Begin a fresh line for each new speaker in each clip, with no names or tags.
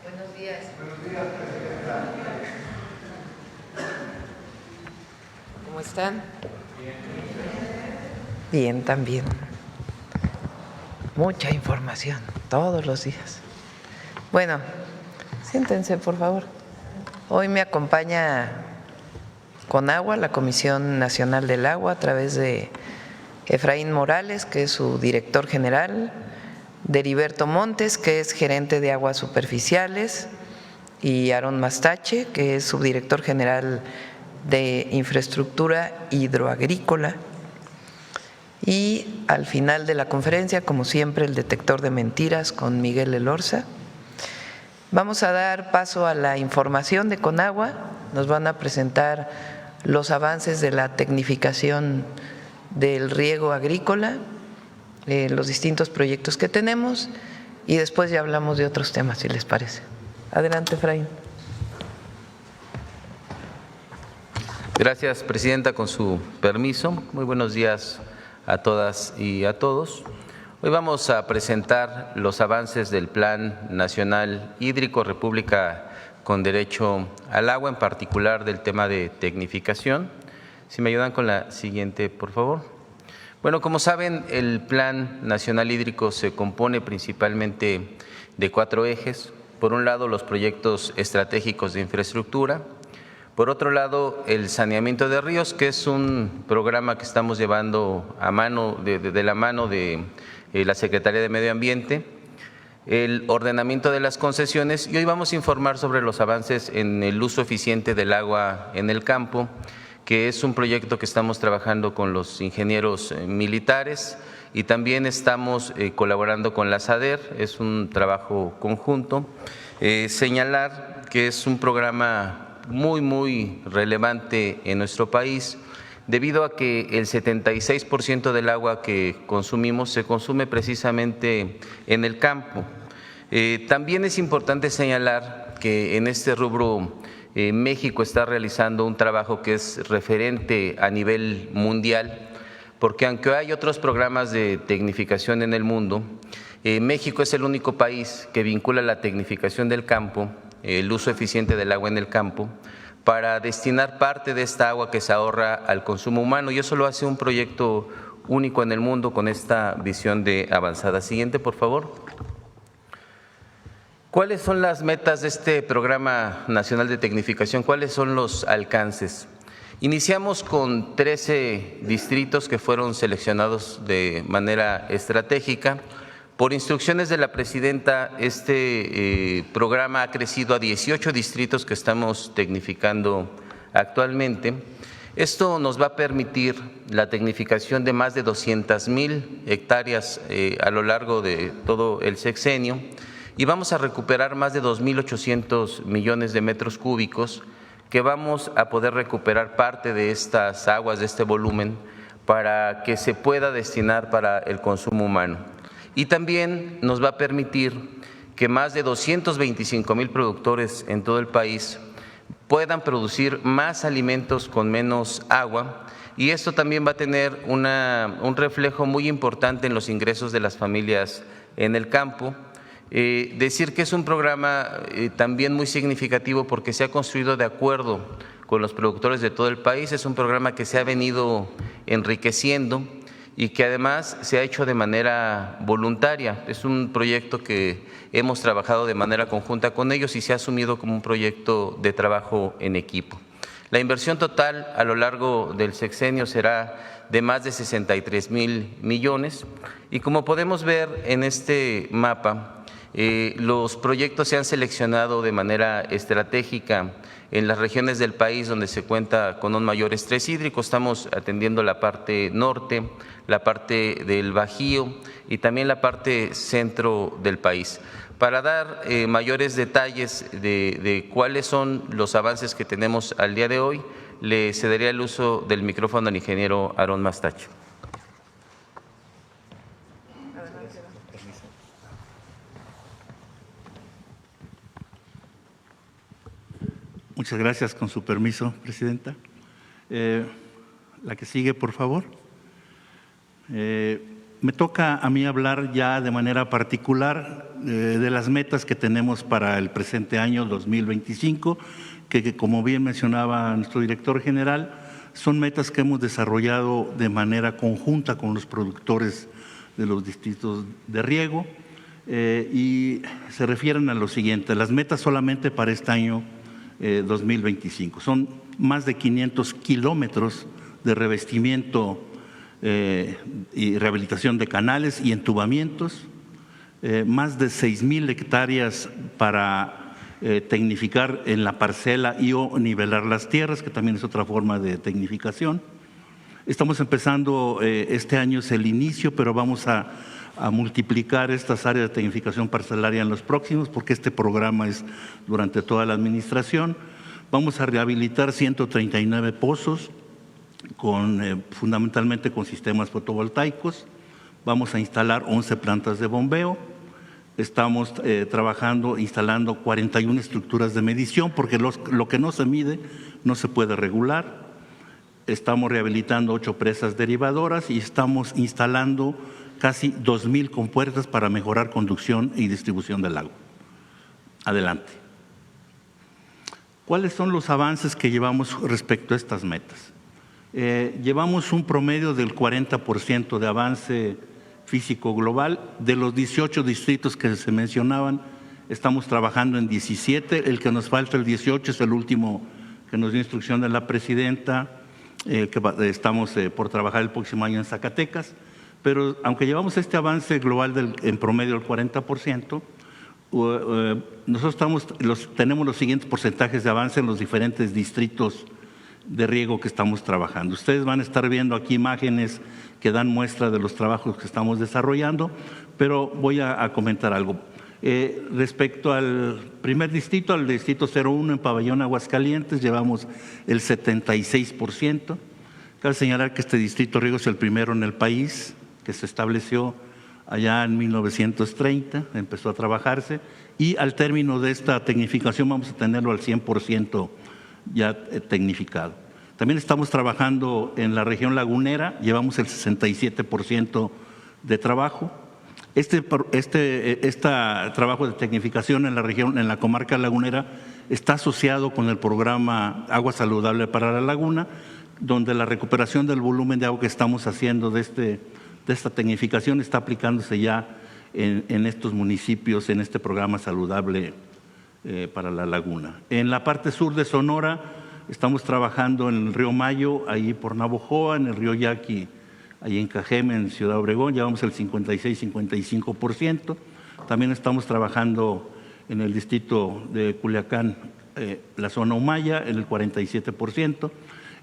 Buenos días.
Buenos días, presidenta.
¿Cómo están? Bien, también. Mucha información, todos los días. Bueno, siéntense, por favor. Hoy me acompaña CONAGUA, la Comisión Nacional del Agua, a través de Efraín Morales, que es su director general, de Heriberto Montes, que es gerente de aguas superficiales, y Aarón Mastache, que es subdirector general de infraestructura hidroagrícola. Y al final de la conferencia, como siempre, el detector de mentiras con Miguel Elorza. Vamos a dar paso a la información de CONAGUA. Nos van a presentar los avances de la tecnificación del riego agrícola, los distintos proyectos que tenemos, y después ya hablamos de otros temas, si les parece. Adelante, Efraín.
Gracias, presidenta, con su permiso. Muy buenos días a todas y a todos. Hoy vamos a presentar los avances del Plan Nacional Hídrico República con Derecho al Agua, en particular del tema de tecnificación. Si me ayudan con la siguiente, por favor. Bueno, como saben, el Plan Nacional Hídrico se compone principalmente de 4 ejes. Por un lado, los proyectos estratégicos de infraestructura. Por otro lado, el saneamiento de ríos, que es un programa que estamos llevando a mano de la mano de la Secretaría de Medio Ambiente. El ordenamiento de las concesiones, y hoy vamos a informar sobre los avances en el uso eficiente del agua en el campo, que es un proyecto que estamos trabajando con los ingenieros militares y también estamos colaborando con la SADER, es un trabajo conjunto. Señalar que es un programa muy relevante en nuestro país, debido a que el 76% del agua que consumimos se consume precisamente en el campo. También es importante señalar que en este rubro México está realizando un trabajo que es referente a nivel mundial, porque aunque hay otros programas de tecnificación en el mundo, México es el único país que vincula la tecnificación del campo, el uso eficiente del agua en el campo, para destinar parte de esta agua que se ahorra al consumo humano, y eso lo hace un proyecto único en el mundo con esta visión de avanzada. Siguiente, por favor. ¿Cuáles son las metas de este Programa Nacional de Tecnificación? ¿Cuáles son los alcances? Iniciamos con 13 distritos que fueron seleccionados de manera estratégica. Por instrucciones de la presidenta, este programa ha crecido a 18 distritos que estamos tecnificando actualmente. Esto nos va a permitir la tecnificación de más de 200,000 hectáreas a lo largo de todo el sexenio, y vamos a recuperar más de 2.800 millones de metros cúbicos, que vamos a poder recuperar parte de estas aguas, de este volumen, para que se pueda destinar para el consumo humano. Y también nos va a permitir que más de 225,000 productores en todo el país puedan producir más alimentos con menos agua, y esto también va a tener un reflejo muy importante en los ingresos de las familias en el campo. Decir que es un programa también muy significativo porque se ha construido de acuerdo con los productores de todo el país. Es un programa que se ha venido enriqueciendo y que además se ha hecho de manera voluntaria. Es un proyecto que hemos trabajado de manera conjunta con ellos y se ha asumido como un proyecto de trabajo en equipo. La inversión total a lo largo del sexenio será de más de 63,000 millones, y como podemos ver en este mapa, los proyectos se han seleccionado de manera estratégica en las regiones del país donde se cuenta con un mayor estrés hídrico. Estamos atendiendo la parte norte, la parte del Bajío y también la parte centro del país. Para dar mayores detalles de cuáles son los avances que tenemos al día de hoy, le cedería el uso del micrófono al ingeniero Aarón Mastache.
Muchas gracias, con su permiso, presidenta. La que sigue, por favor. Me toca a mí hablar ya de manera particular de las metas que tenemos para el presente año 2025, que como bien mencionaba nuestro director general, son metas que hemos desarrollado de manera conjunta con los productores de los distritos de riego y se refieren a lo siguiente: las metas solamente para este año 2025 son más de 500 kilómetros de revestimiento y rehabilitación de canales y entubamientos, más de 6,000 hectáreas para tecnificar en la parcela y o nivelar las tierras, que también es otra forma de tecnificación. Estamos empezando, este año es el inicio, pero vamos a multiplicar estas áreas de tecnificación parcelaria en los próximos, porque este programa es durante toda la administración. Vamos a rehabilitar 139 pozos, fundamentalmente con sistemas fotovoltaicos. Vamos a instalar 11 plantas de bombeo. Estamos instalando 41 estructuras de medición, porque lo que no se mide no se puede regular. Estamos rehabilitando 8 presas derivadoras y estamos instalando casi 2,000 compuertas para mejorar conducción y distribución del agua. Adelante. ¿Cuáles son los avances que llevamos respecto a estas metas? Llevamos un promedio del 40% de avance físico global. De los 18 distritos que se mencionaban, estamos trabajando en 17. El que nos falta, el 18, es el último que nos dio instrucción de la presidenta, que estamos por trabajar el próximo año en Zacatecas. Pero aunque llevamos este avance global en promedio del 40%, nosotros tenemos los siguientes porcentajes de avance en los diferentes distritos de riego que estamos trabajando. Ustedes van a estar viendo aquí imágenes que dan muestra de los trabajos que estamos desarrollando, pero voy a comentar algo. Respecto al primer distrito, al distrito 01 en Pabellón Aguascalientes, llevamos el 76%. Cabe señalar que este distrito de riego es el primero en el país, que se estableció allá en 1930, empezó a trabajarse, y al término de esta tecnificación vamos a tenerlo al 100% ya tecnificado. También estamos trabajando en la región lagunera, llevamos el 67% de trabajo. Este trabajo de tecnificación en la región, en la comarca lagunera, está asociado con el programa Agua Saludable para la Laguna, donde la recuperación del volumen de agua que estamos haciendo de esta tecnificación está aplicándose ya en estos municipios, en este programa saludable para la laguna. En la parte sur de Sonora estamos trabajando en el río Mayo, ahí por Navojoa, en el río Yaqui, ahí en Cajeme, en Ciudad Obregón, llevamos el 56-55%. También estamos trabajando en el distrito de Culiacán, la zona Humaya, en el 47%.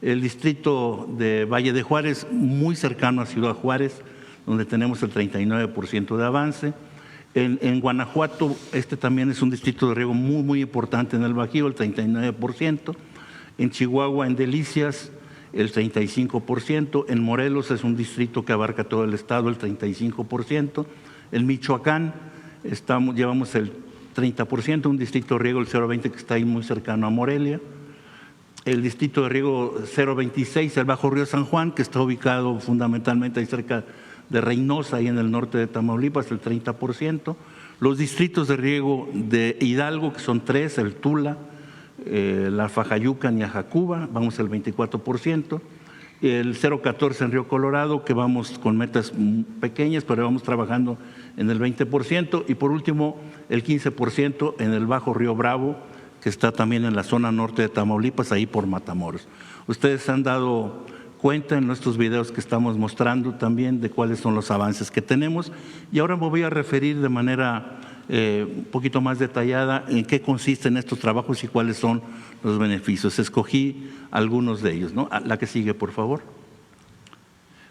El distrito de Valle de Juárez, muy cercano a Ciudad Juárez, donde tenemos el 39% de avance. En Guanajuato, este también es un distrito de riego muy, muy importante en el Bajío, el 39%. En Chihuahua, en Delicias, el 35%. En Morelos es un distrito que abarca todo el estado, el 35%. En Michoacán llevamos el 30%, un distrito de riego, el 020, que está ahí muy cercano a Morelia. El distrito de riego 026, el Bajo Río San Juan, que está ubicado fundamentalmente ahí cerca de Reynosa, ahí en el norte de Tamaulipas, el 30%. Los distritos de riego de Hidalgo, que son 3, el Tula, la Fajayucan y Ajacuba, vamos al 24%. El 014 en Río Colorado, que vamos con metas pequeñas, pero vamos trabajando en el 20%. Y por último, el 15% en el Bajo Río Bravo, que está también en la zona norte de Tamaulipas, ahí por Matamoros. Ustedes han dado cuenta en nuestros videos que estamos mostrando también de cuáles son los avances que tenemos, y ahora me voy a referir de manera un poquito más detallada en qué consisten estos trabajos y cuáles son los beneficios. Escogí algunos de ellos, ¿no? La que sigue, por favor.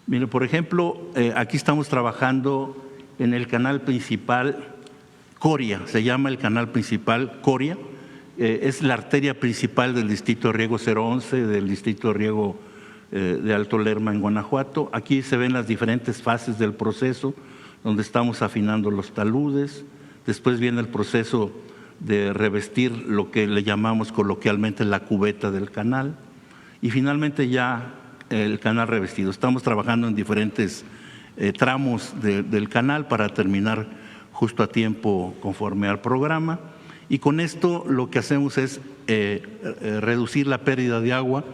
Mire, por ejemplo, aquí estamos trabajando en el canal principal Coria, se llama el canal principal Coria, es la arteria principal del distrito de riego 011, del distrito de riego de Alto Lerma en Guanajuato. Aquí se ven las diferentes fases del proceso, donde estamos afinando los taludes. Después viene el proceso de revestir lo que le llamamos coloquialmente la cubeta del canal. Y finalmente ya el canal revestido. Estamos trabajando en diferentes tramos del canal para terminar justo a tiempo conforme al programa. Y con esto lo que hacemos es reducir la pérdida de agua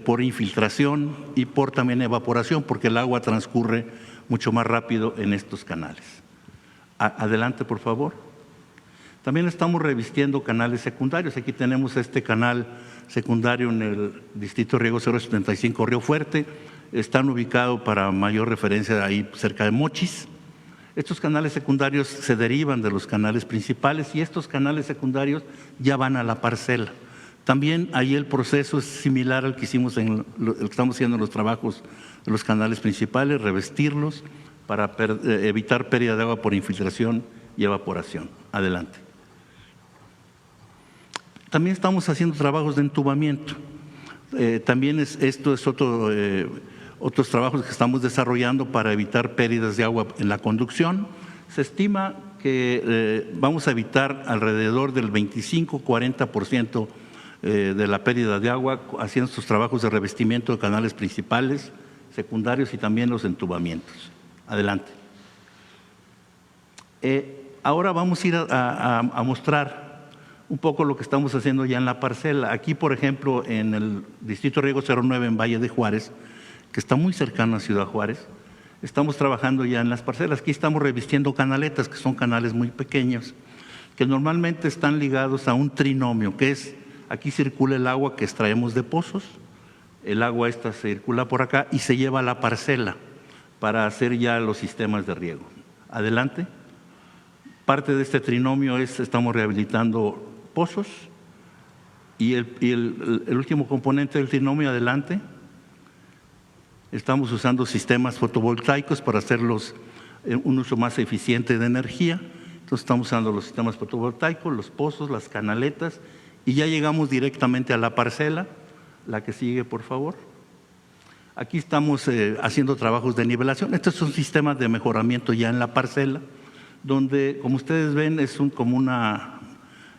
por infiltración y por también evaporación, porque el agua transcurre mucho más rápido en estos canales. Adelante, por favor. También estamos revistiendo canales secundarios. Aquí tenemos este canal secundario en el Distrito Riego 075 Río Fuerte. Están ubicados, para mayor referencia, ahí cerca de Mochis. Estos canales secundarios se derivan de los canales principales y estos canales secundarios ya van a la parcela. También ahí el proceso es similar al que hicimos el que estamos haciendo en los trabajos de los canales principales, revestirlos para evitar pérdida de agua por infiltración y evaporación. Adelante. También estamos haciendo trabajos de entubamiento. También esto es otros trabajos que estamos desarrollando para evitar pérdidas de agua en la conducción. Se estima que vamos a evitar alrededor del 25-40% de la pérdida de agua haciendo estos trabajos de revestimiento de canales principales, secundarios y también los entubamientos. Adelante. Ahora vamos a ir a mostrar un poco lo que estamos haciendo ya en la parcela. Aquí, por ejemplo, en el Distrito Riego 09 en Valle de Juárez, que está muy cercano a Ciudad Juárez, estamos trabajando ya en las parcelas. Aquí estamos revistiendo canaletas, que son canales muy pequeños, que normalmente están ligados a un trinomio, que es, aquí circula el agua que extraemos de pozos, el agua esta circula por acá y se lleva a la parcela para hacer ya los sistemas de riego. Adelante. Parte de este trinomio estamos rehabilitando pozos y el último componente del trinomio, adelante. Estamos usando sistemas fotovoltaicos para hacerlos un uso más eficiente de energía. Entonces estamos usando los sistemas fotovoltaicos, los pozos, las canaletas y ya llegamos directamente a la parcela. La que sigue, por favor. Aquí estamos haciendo trabajos de nivelación. Estos son sistemas de mejoramiento ya en la parcela, donde, como ustedes ven, es como una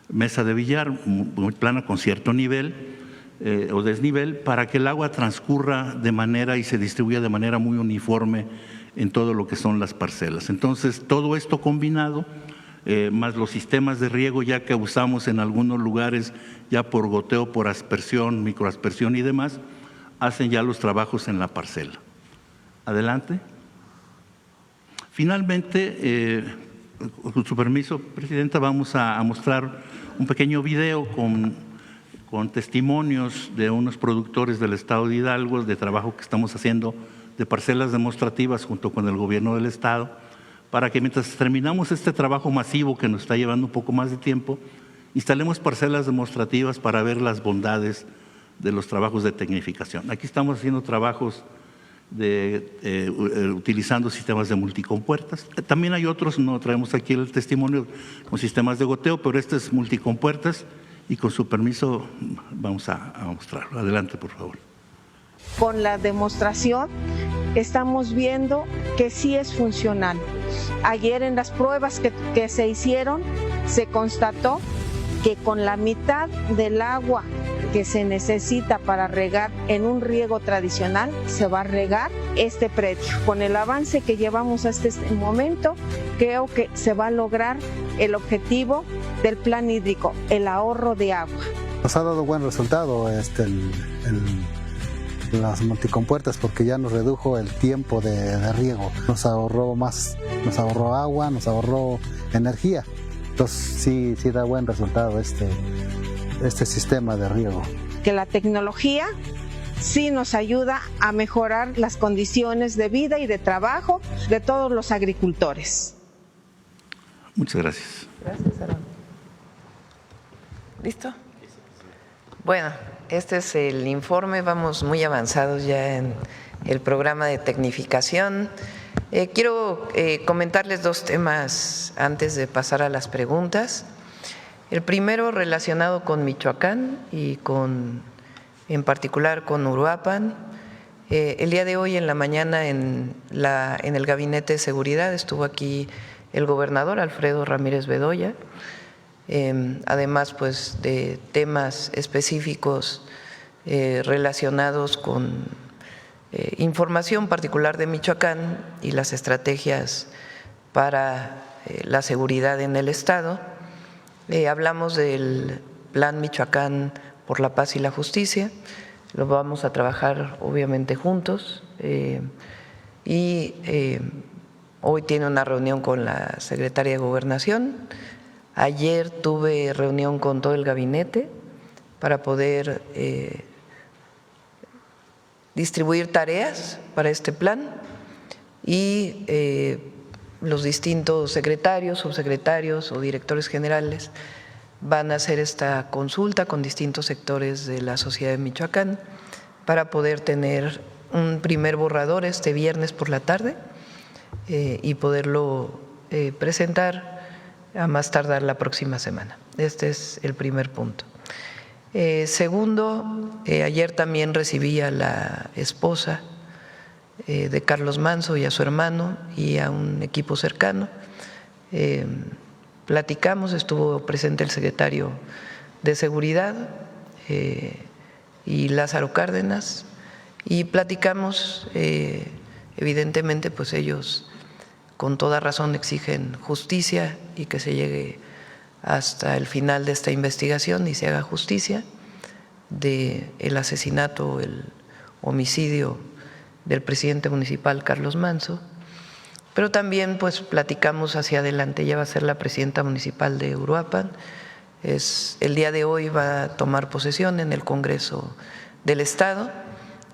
mesa de billar muy plana con cierto nivel o desnivel para que el agua transcurra de manera y se distribuya de manera muy uniforme en todo lo que son las parcelas. Entonces, todo esto combinado, más los sistemas de riego ya que usamos en algunos lugares ya por goteo, por aspersión, microaspersión y demás, hacen ya los trabajos en la parcela. Adelante. Finalmente, con su permiso, Presidenta, vamos a mostrar un pequeño video con testimonios de unos productores del Estado de Hidalgo, de trabajo que estamos haciendo de parcelas demostrativas junto con el gobierno del Estado, para que mientras terminamos este trabajo masivo que nos está llevando un poco más de tiempo, instalemos parcelas demostrativas para ver las bondades de los trabajos de tecnificación. Aquí estamos haciendo trabajos utilizando sistemas de multicompuertas. También hay otros, no traemos aquí el testimonio con sistemas de goteo, pero este es multicompuertas y con su permiso vamos a mostrarlo. Adelante, por favor.
Con la demostración estamos viendo que sí es funcional. Ayer en las pruebas que se hicieron se constató que con la mitad del agua que se necesita para regar en un riego tradicional se va a regar este predio. Con el avance que llevamos hasta este momento, creo que se va a lograr el objetivo del plan hídrico, el ahorro de agua.
Nos ha dado buen resultado las multicompuertas porque ya nos redujo el tiempo de riego, nos ahorró agua, nos ahorró energía. Entonces sí da buen resultado este sistema de riego.
Que la tecnología sí nos ayuda a mejorar las condiciones de vida y de trabajo de todos los agricultores.
Muchas gracias.
Gracias, Aarón. ¿Listo? Bueno, este es el informe, vamos muy avanzados ya en el programa de tecnificación. Quiero comentarles dos temas antes de pasar a las preguntas. El primero relacionado con Michoacán y en particular con Uruapan. El día de hoy en la mañana en el Gabinete de Seguridad estuvo aquí el gobernador Alfredo Ramírez Bedoya, además pues de temas específicos relacionados con información particular de Michoacán y las estrategias para la seguridad en el Estado. Hablamos del Plan Michoacán por la Paz y la Justicia, lo vamos a trabajar obviamente juntos y hoy tiene una reunión con la secretaria de Gobernación. Ayer tuve reunión con todo el gabinete para poder distribuir tareas para este plan y los distintos secretarios, subsecretarios o directores generales van a hacer esta consulta con distintos sectores de la sociedad de Michoacán para poder tener un primer borrador este viernes por la tarde y poderlo presentar a más tardar la próxima semana. Este es el primer punto. Segundo, ayer también recibí a la esposa de Carlos Manso y a su hermano y a un equipo cercano. Platicamos, estuvo presente el secretario de Seguridad y Lázaro Cárdenas y platicamos, evidentemente pues ellos con toda razón exigen justicia y que se llegue hasta el final de esta investigación y se haga justicia del asesinato, el homicidio del presidente municipal Carlos Manso, pero también pues platicamos hacia adelante. Ella va a ser la presidenta municipal de Uruapan, el día de hoy va a tomar posesión en el Congreso del Estado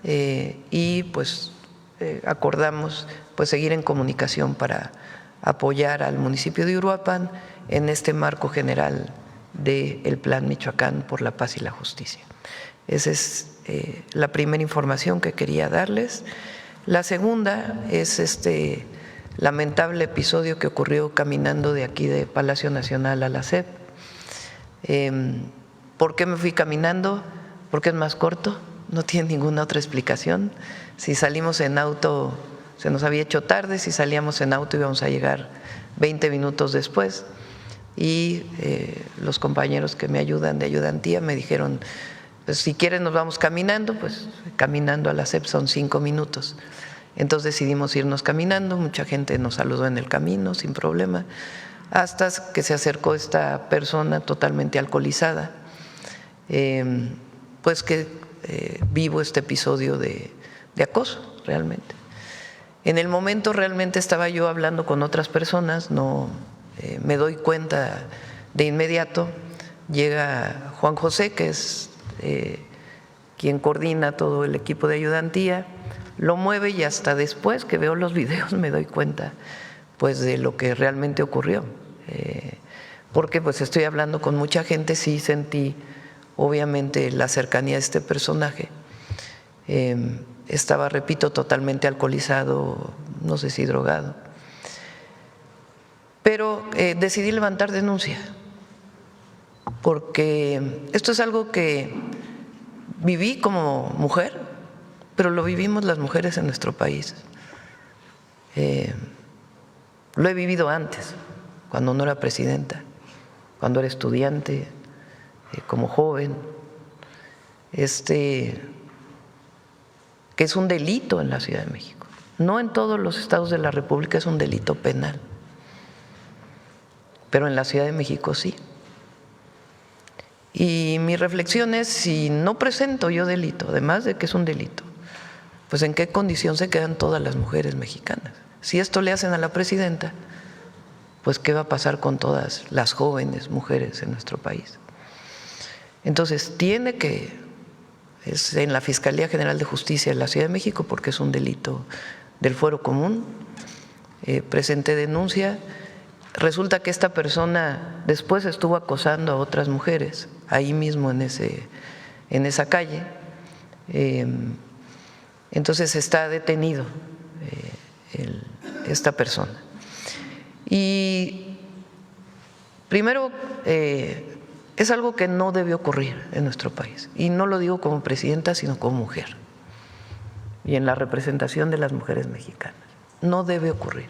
y pues acordamos pues seguir en comunicación para apoyar al municipio de Uruapan en este marco general del Plan Michoacán por la Paz y la Justicia. Esa es la primera información que quería darles. La segunda es este lamentable episodio que ocurrió caminando de aquí de Palacio Nacional a la SEP. ¿Por qué me fui caminando? Porque es más corto, no tiene ninguna otra explicación. Si salimos en auto se nos había hecho tarde, si salíamos en auto íbamos a llegar 20 minutos después y los compañeros que me ayudan de ayudantía me dijeron, pues, si quieren nos vamos caminando, pues caminando a la SEP son 5 minutos. Entonces decidimos irnos caminando, mucha gente nos saludó en el camino sin problema, hasta que se acercó esta persona totalmente alcoholizada, pues que vivo este episodio de acoso realmente. En el momento realmente estaba yo hablando con otras personas, no me doy cuenta de inmediato, llega Juan José, que es quien coordina todo el equipo de ayudantía, lo mueve y hasta después que veo los videos me doy cuenta pues de lo que realmente ocurrió, porque pues estoy hablando con mucha gente, sí sentí obviamente la cercanía de este personaje. Estaba, repito, totalmente alcoholizado, no sé si drogado, pero decidí levantar denuncia porque esto es algo que viví como mujer, pero lo vivimos las mujeres en nuestro país. Lo he vivido antes, cuando no era presidenta, cuando era estudiante, como joven, que es un delito en la Ciudad de México. No en todos los estados de la República es un delito penal, pero en la Ciudad de México sí. Y mi reflexión es, si no presento yo delito, además de que es un delito, pues en qué condición se quedan todas las mujeres mexicanas. Si esto le hacen a la presidenta, pues qué va a pasar con todas las jóvenes mujeres en nuestro país. Entonces tiene que, es en la Fiscalía General de Justicia de la Ciudad de México, porque es un delito del fuero común, presenté denuncia. Resulta que esta persona después estuvo acosando a otras mujeres ahí mismo en esa calle. Entonces está detenido esta persona. Y primero, es algo que no debe ocurrir en nuestro país. Y no lo digo como presidenta, sino como mujer. Y en la representación de las mujeres mexicanas. No debe ocurrir.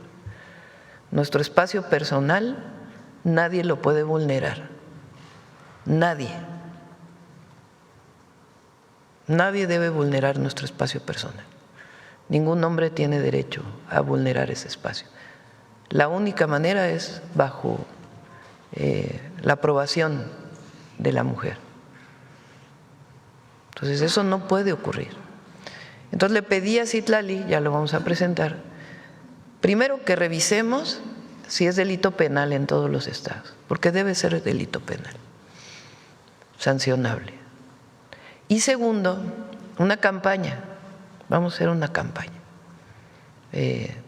Nuestro espacio personal nadie lo puede vulnerar. Nadie. Nadie debe vulnerar nuestro espacio personal. Ningún hombre tiene derecho a vulnerar ese espacio. La única manera es bajo la aprobación de la mujer. Entonces eso no puede ocurrir. Entonces le pedí a Citlali, ya lo vamos a presentar, primero que revisemos si es delito penal en todos los estados, porque debe ser delito penal, sancionable. Y segundo, una campaña, vamos a hacer una campaña,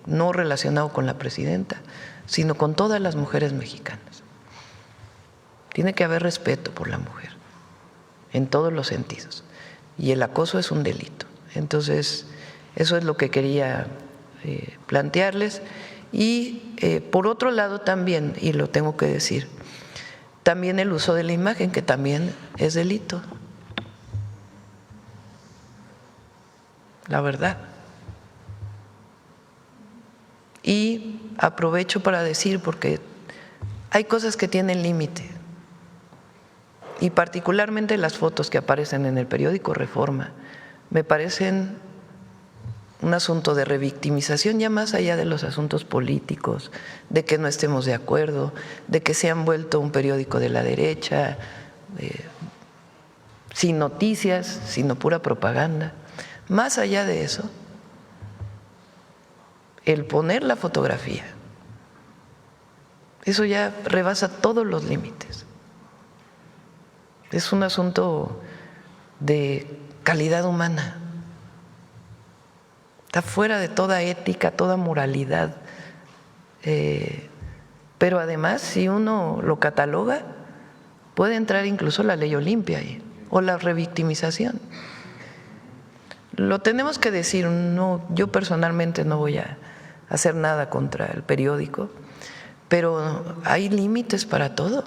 no relacionado con la presidenta, sino con todas las mujeres mexicanas. Tiene que haber respeto por la mujer, en todos los sentidos, y el acoso es un delito. Entonces, eso es lo que quería plantearles. Y por otro lado también, y lo tengo que decir, también el uso de la imagen, que también es delito. La verdad. Y aprovecho para decir, porque hay cosas que tienen límite, y particularmente las fotos que aparecen en el periódico Reforma, me parecen un asunto de revictimización ya más allá de los asuntos políticos, de que no estemos de acuerdo, de que se han vuelto un periódico de la derecha, sin noticias, sino pura propaganda. Más allá de eso, el poner la fotografía, eso ya rebasa todos los límites. Es un asunto de calidad humana. Está fuera de toda ética, toda moralidad. Pero además, si uno lo cataloga, puede entrar incluso la ley Olimpia ahí, o la revictimización. Lo tenemos que decir, no, yo personalmente no voy a hacer nada contra el periódico, pero hay límites para todo.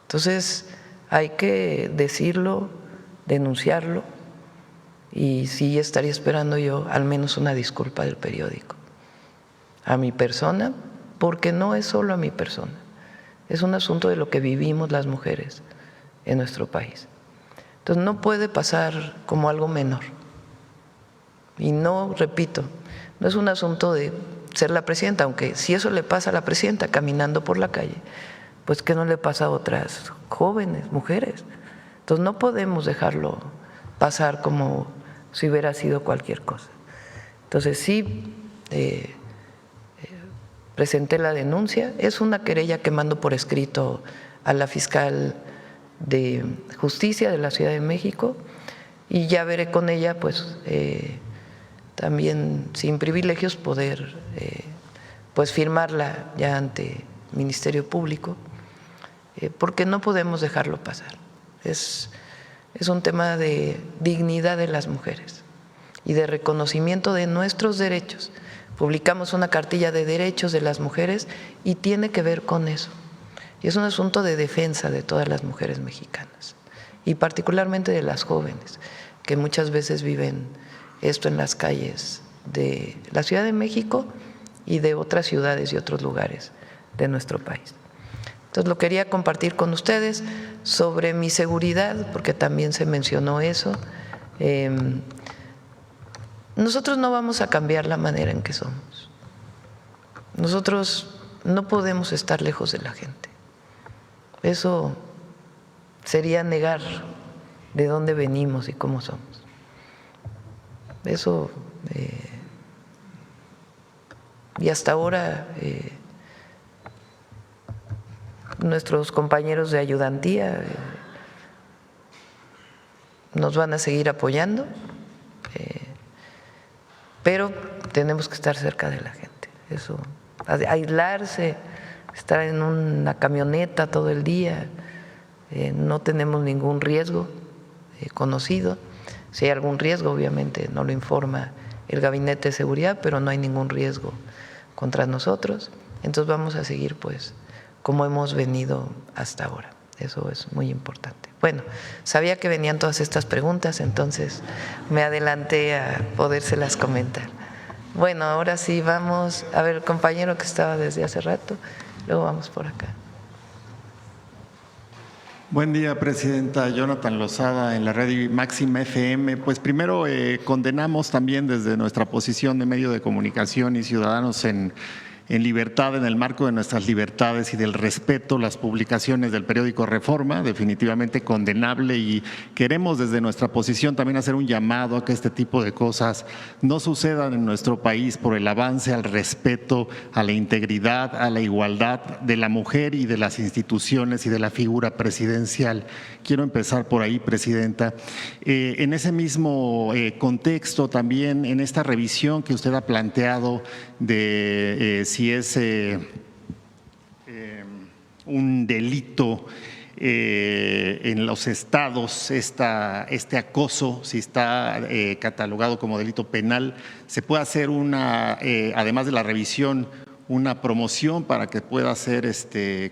Entonces, hay que decirlo, denunciarlo. Y sí estaría esperando yo al menos una disculpa del periódico a mi persona, porque no es solo a mi persona, es un asunto de lo que vivimos las mujeres en nuestro país. Entonces no puede pasar como algo menor. Y no, repito, no es un asunto de ser la presidenta, aunque si eso le pasa a la presidenta caminando por la calle, pues ¿qué no le pasa a otras jóvenes, mujeres? Entonces no podemos dejarlo pasar como si hubiera sido cualquier cosa. Entonces sí presenté la denuncia, es una querella que mando por escrito a la fiscal de Justicia de la Ciudad de México y ya veré con ella pues también sin privilegios poder pues firmarla ya ante el Ministerio Público, porque no podemos dejarlo pasar. Es un tema de dignidad de las mujeres y de reconocimiento de nuestros derechos. Publicamos una cartilla de derechos de las mujeres y tiene que ver con eso. Y es un asunto de defensa de todas las mujeres mexicanas y particularmente de las jóvenes, que muchas veces viven esto en las calles de la Ciudad de México y de otras ciudades y otros lugares de nuestro país. Entonces lo quería compartir con ustedes sobre mi seguridad, porque también se mencionó eso. Nosotros no vamos a cambiar la manera en que somos. Nosotros no podemos estar lejos de la gente. Eso sería negar de dónde venimos y cómo somos. Eso, y hasta ahora nuestros compañeros de ayudantía nos van a seguir apoyando, pero tenemos que estar cerca de la gente. Eso, aislarse, estar en una camioneta todo el día, no tenemos ningún riesgo conocido. Si hay algún riesgo, obviamente no lo informa el Gabinete de Seguridad, pero no hay ningún riesgo contra nosotros. Entonces vamos a seguir pues como hemos venido hasta ahora. Eso es muy importante. Bueno, sabía que venían todas estas preguntas, entonces me adelanté a podérselas comentar. Bueno, ahora sí vamos a ver el compañero que estaba desde hace rato, luego vamos por acá.
Buen día, Presidenta. Jonathan Lozada, en la red Máxima FM. Pues primero condenamos también desde nuestra posición de medio de comunicación y ciudadanos en libertad, en el marco de nuestras libertades y del respeto, las publicaciones del periódico Reforma, definitivamente condenable, y queremos desde nuestra posición también hacer un llamado a que este tipo de cosas no sucedan en nuestro país por el avance al respeto, a la integridad, a la igualdad de la mujer y de las instituciones y de la figura presidencial. Quiero empezar por ahí, Presidenta. En ese mismo contexto, también en esta revisión que usted ha planteado de si es un delito en los estados este acoso, si está catalogado como delito penal, ¿se puede hacer además de la revisión, una promoción para que pueda ser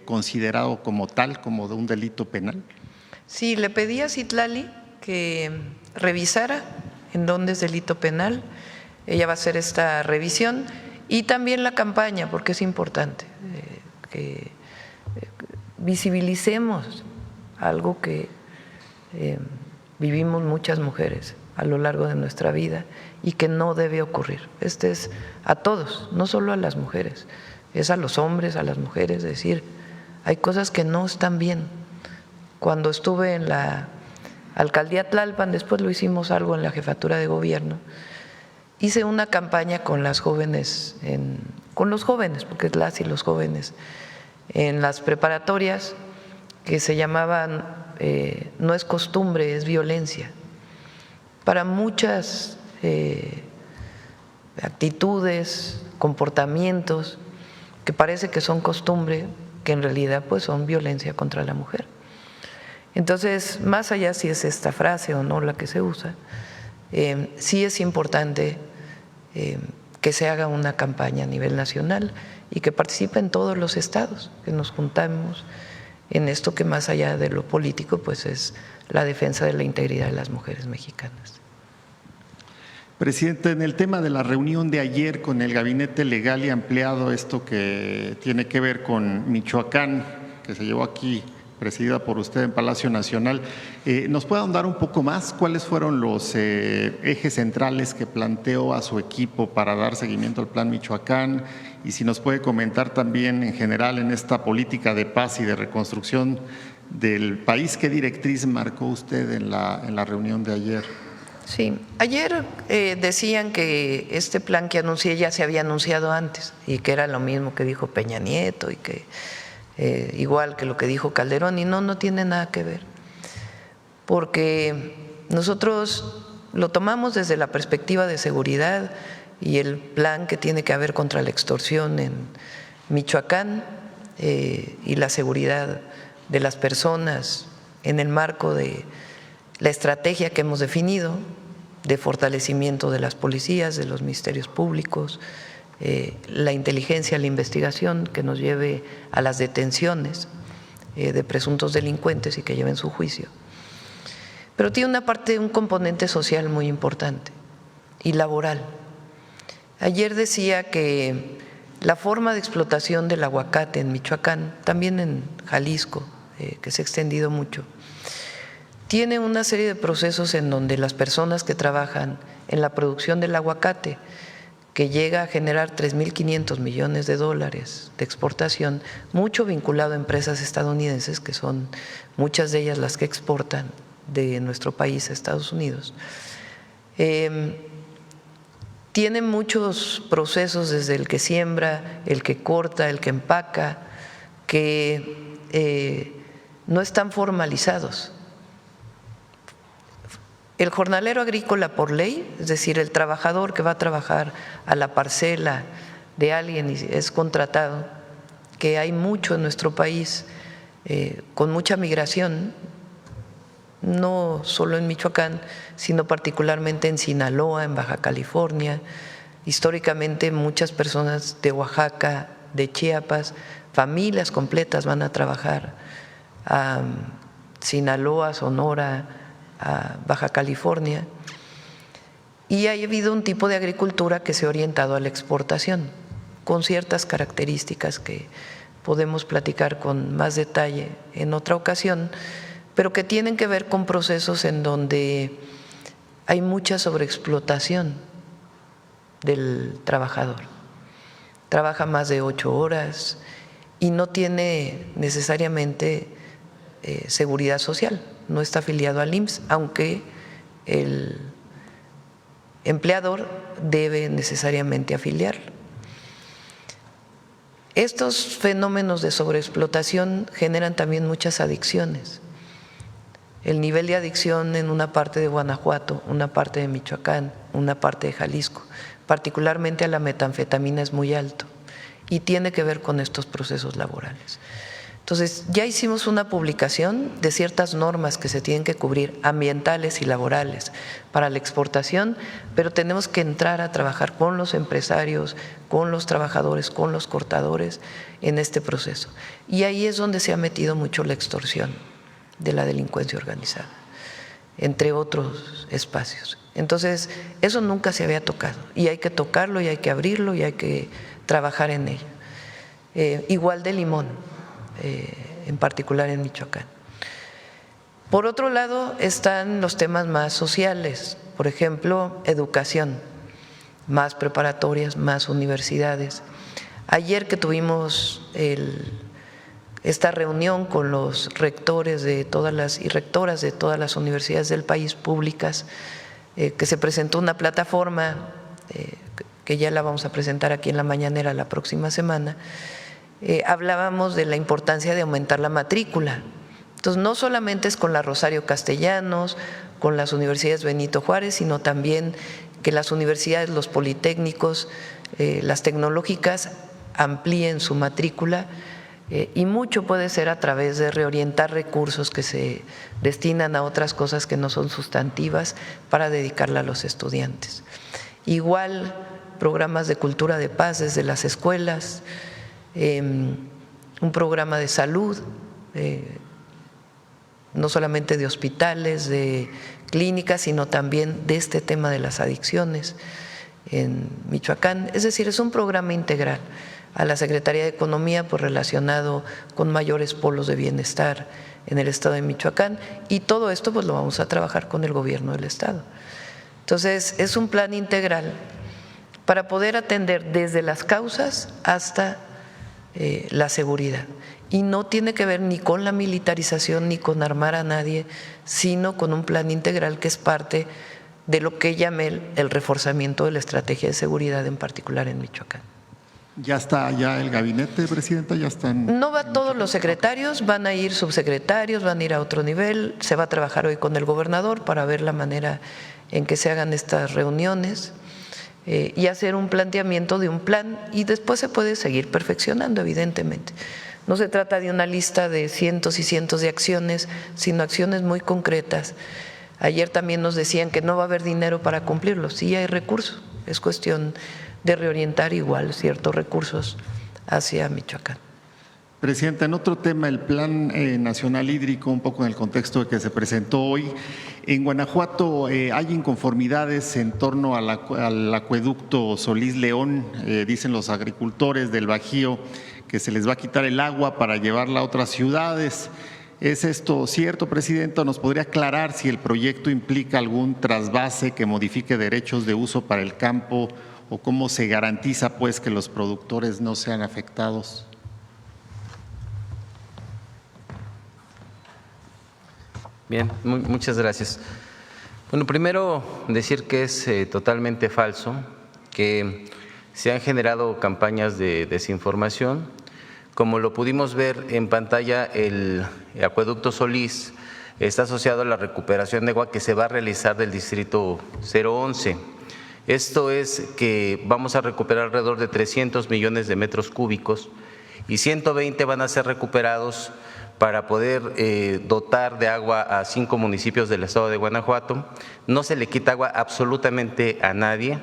considerado como tal, como de un delito penal?
Sí, le pedí a Citlali que revisara en dónde es delito penal. Ella va a hacer esta revisión. Y también la campaña, porque es importante que visibilicemos algo que vivimos muchas mujeres a lo largo de nuestra vida y que no debe ocurrir. Este es a todos, no solo a las mujeres, es a los hombres, a las mujeres, es decir, hay cosas que no están bien. Cuando estuve en la alcaldía Tlalpan, después lo hicimos algo en la jefatura de gobierno, hice una campaña con las jóvenes, con los jóvenes, porque es las y los jóvenes, en las preparatorias, que se llamaban No es costumbre, es violencia. Para muchas actitudes, comportamientos que parece que son costumbre, que en realidad pues son violencia contra la mujer. Entonces, más allá si es esta frase o no la que se usa, sí es importante que se haga una campaña a nivel nacional y que participen todos los estados, que nos juntamos en esto que más allá de lo político pues es la defensa de la integridad de las mujeres mexicanas.
Presidente, en el tema de la reunión de ayer con el Gabinete Legal y Ampliado, esto que tiene que ver con Michoacán, que se llevó aquí, presidida por usted en Palacio Nacional, ¿nos puede ahondar un poco más cuáles fueron los ejes centrales que planteó a su equipo para dar seguimiento al Plan Michoacán? Y si nos puede comentar también en general en esta política de paz y de reconstrucción del país, ¿qué directriz marcó usted en la reunión de ayer?
Sí, ayer decían que este plan que anuncié ya se había anunciado antes y que era lo mismo que dijo Peña Nieto y que igual que lo que dijo Calderón, y no tiene nada que ver, porque nosotros lo tomamos desde la perspectiva de seguridad y el plan que tiene que ver contra la extorsión en Michoacán y la seguridad de las personas en el marco de la estrategia que hemos definido de fortalecimiento de las policías, de los ministerios públicos, la inteligencia, la investigación que nos lleve a las detenciones de presuntos delincuentes y que lleven su juicio. Pero tiene una parte, un componente social muy importante y laboral. Ayer decía que la forma de explotación del aguacate en Michoacán, también en Jalisco, que se ha extendido mucho, tiene una serie de procesos en donde las personas que trabajan en la producción del aguacate, que llega a generar 3.500 millones de dólares de exportación, mucho vinculado a empresas estadounidenses, que son muchas de ellas las que exportan de nuestro país a Estados Unidos. Tiene muchos procesos, desde el que siembra, el que corta, el que empaca, que no están formalizados. El jornalero agrícola por ley, es decir, el trabajador que va a trabajar a la parcela de alguien y es contratado, que hay mucho en nuestro país, con mucha migración, no solo en Michoacán, sino particularmente en Sinaloa, en Baja California. Históricamente muchas personas de Oaxaca, de Chiapas, familias completas van a trabajar a Sinaloa, Sonora, a Baja California, y ha habido un tipo de agricultura que se ha orientado a la exportación, con ciertas características que podemos platicar con más detalle en otra ocasión, pero que tienen que ver con procesos en donde hay mucha sobreexplotación del trabajador. Trabaja más de 8 horas y no tiene necesariamente seguridad social, no está afiliado al IMSS, aunque el empleador debe necesariamente afiliarlo. Estos fenómenos de sobreexplotación generan también muchas adicciones. El nivel de adicción en una parte de Guanajuato, una parte de Michoacán, una parte de Jalisco, particularmente a la metanfetamina, es muy alto y tiene que ver con estos procesos laborales. Entonces, ya hicimos una publicación de ciertas normas que se tienen que cubrir, ambientales y laborales, para la exportación, pero tenemos que entrar a trabajar con los empresarios, con los trabajadores, con los cortadores en este proceso. Y ahí es donde se ha metido mucho la extorsión de la delincuencia organizada, entre otros espacios. Entonces, eso nunca se había tocado y hay que tocarlo y hay que abrirlo y hay que trabajar en ello. Igual de Limón, en particular en Michoacán. Por otro lado están los temas más sociales, por ejemplo, educación, más preparatorias, más universidades. Ayer que tuvimos esta reunión con los rectores de todas las y rectoras de todas las universidades del país públicas, que se presentó una plataforma que ya la vamos a presentar aquí en la mañanera la próxima semana, hablábamos de la importancia de aumentar la matrícula. Entonces, no solamente es con la Rosario Castellanos, con las universidades Benito Juárez, sino también que las universidades, los politécnicos, las tecnológicas amplíen su matrícula, y mucho puede ser a través de reorientar recursos que se destinan a otras cosas que no son sustantivas para dedicarla a los estudiantes. Igual programas de cultura de paz desde las escuelas, un programa de salud, no solamente de hospitales, de clínicas, sino también de este tema de las adicciones en Michoacán. Es decir, es un programa integral a la Secretaría de Economía, pues relacionado con mayores polos de bienestar en el estado de Michoacán, y todo esto pues lo vamos a trabajar con el gobierno del estado. Entonces, es un plan integral para poder atender desde las causas hasta la seguridad, y no tiene que ver ni con la militarización ni con armar a nadie, sino con un plan integral que es parte de lo que llamé el reforzamiento de la estrategia de seguridad, en particular en Michoacán.
¿Ya está ya el gabinete, Presidenta? ¿Ya están?
No va todos los secretarios, van a ir subsecretarios, van a ir a otro nivel. Se va a trabajar hoy con el gobernador para ver la manera en que se hagan estas reuniones y hacer un planteamiento de un plan, y después se puede seguir perfeccionando, evidentemente. No se trata de una lista de cientos y cientos de acciones, sino acciones muy concretas. Ayer también nos decían que no va a haber dinero para cumplirlo. Sí hay recursos, es cuestión de reorientar igual ciertos recursos hacia Michoacán.
Presidenta, en otro tema, el Plan Nacional Hídrico, un poco en el contexto de que se presentó hoy, en Guanajuato hay inconformidades en torno al acueducto Solís León. Dicen los agricultores del Bajío que se les va a quitar el agua para llevarla a otras ciudades. ¿Es esto cierto, Presidenta? ¿Nos podría aclarar si el proyecto implica algún trasvase que modifique derechos de uso para el campo, o cómo se garantiza pues que los productores no sean afectados?
Bien, muchas gracias. Bueno, primero decir que es totalmente falso que se han generado campañas de desinformación. Como lo pudimos ver en pantalla, el acueducto Solís está asociado a la recuperación de agua que se va a realizar del distrito 011. Esto es que vamos a recuperar alrededor de 300 millones de metros cúbicos y 120 van a ser recuperados para poder dotar de agua a 5 municipios del estado de Guanajuato. No se le quita agua absolutamente a nadie,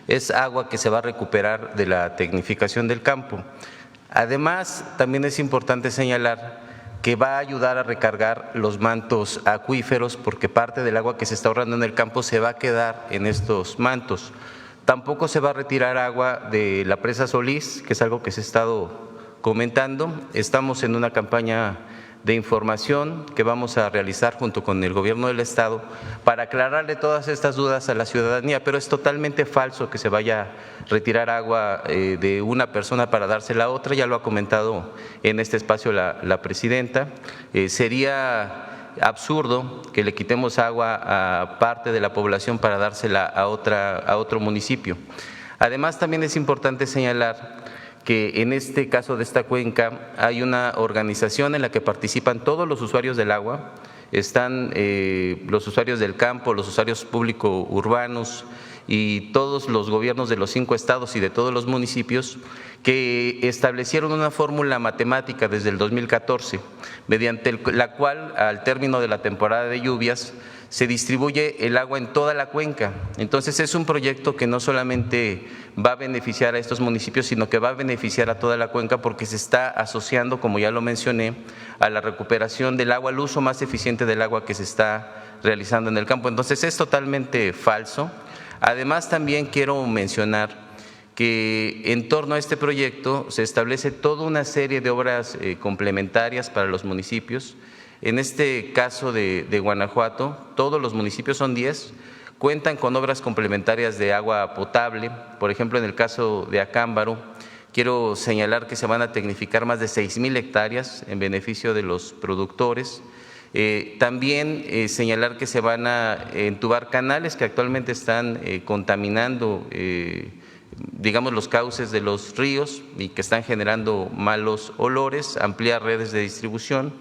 es agua que se va a recuperar de la tecnificación del campo. Además, también es importante señalar que va a ayudar a recargar los mantos acuíferos, porque parte del agua que se está ahorrando en el campo se va a quedar en estos mantos. Tampoco se va a retirar agua de la presa Solís, que es algo que se ha estado comentando. Estamos en una campaña de información que vamos a realizar junto con el gobierno del estado para aclararle todas estas dudas a la ciudadanía, pero es totalmente falso que se vaya a retirar agua de una persona para dársela a otra, ya lo ha comentado en este espacio la presidenta. Sería absurdo que le quitemos agua a parte de la población para dársela a otro municipio. Además, también es importante señalar que en este caso de esta cuenca hay una organización en la que participan todos los usuarios del agua, están los usuarios del campo, los usuarios público urbanos y todos los gobiernos de los 5 estados y de todos los municipios que establecieron una fórmula matemática desde el 2014, mediante la cual al término de la temporada de lluvias se distribuye el agua en toda la cuenca. Entonces es un proyecto que no solamente va a beneficiar a estos municipios, sino que va a beneficiar a toda la cuenca porque se está asociando, como ya lo mencioné, a la recuperación del agua, al uso más eficiente del agua que se está realizando en el campo. Entonces es totalmente falso. Además, también quiero mencionar que en torno a este proyecto se establece toda una serie de obras complementarias para los municipios. En este caso de Guanajuato, todos los municipios, son 10, cuentan con obras complementarias de agua potable. Por ejemplo, en el caso de Acámbaro, quiero señalar que se van a tecnificar más de 6,000 hectáreas en beneficio de los productores. También señalar que se van a entubar canales que actualmente están contaminando digamos los cauces de los ríos y que están generando malos olores, ampliar redes de distribución.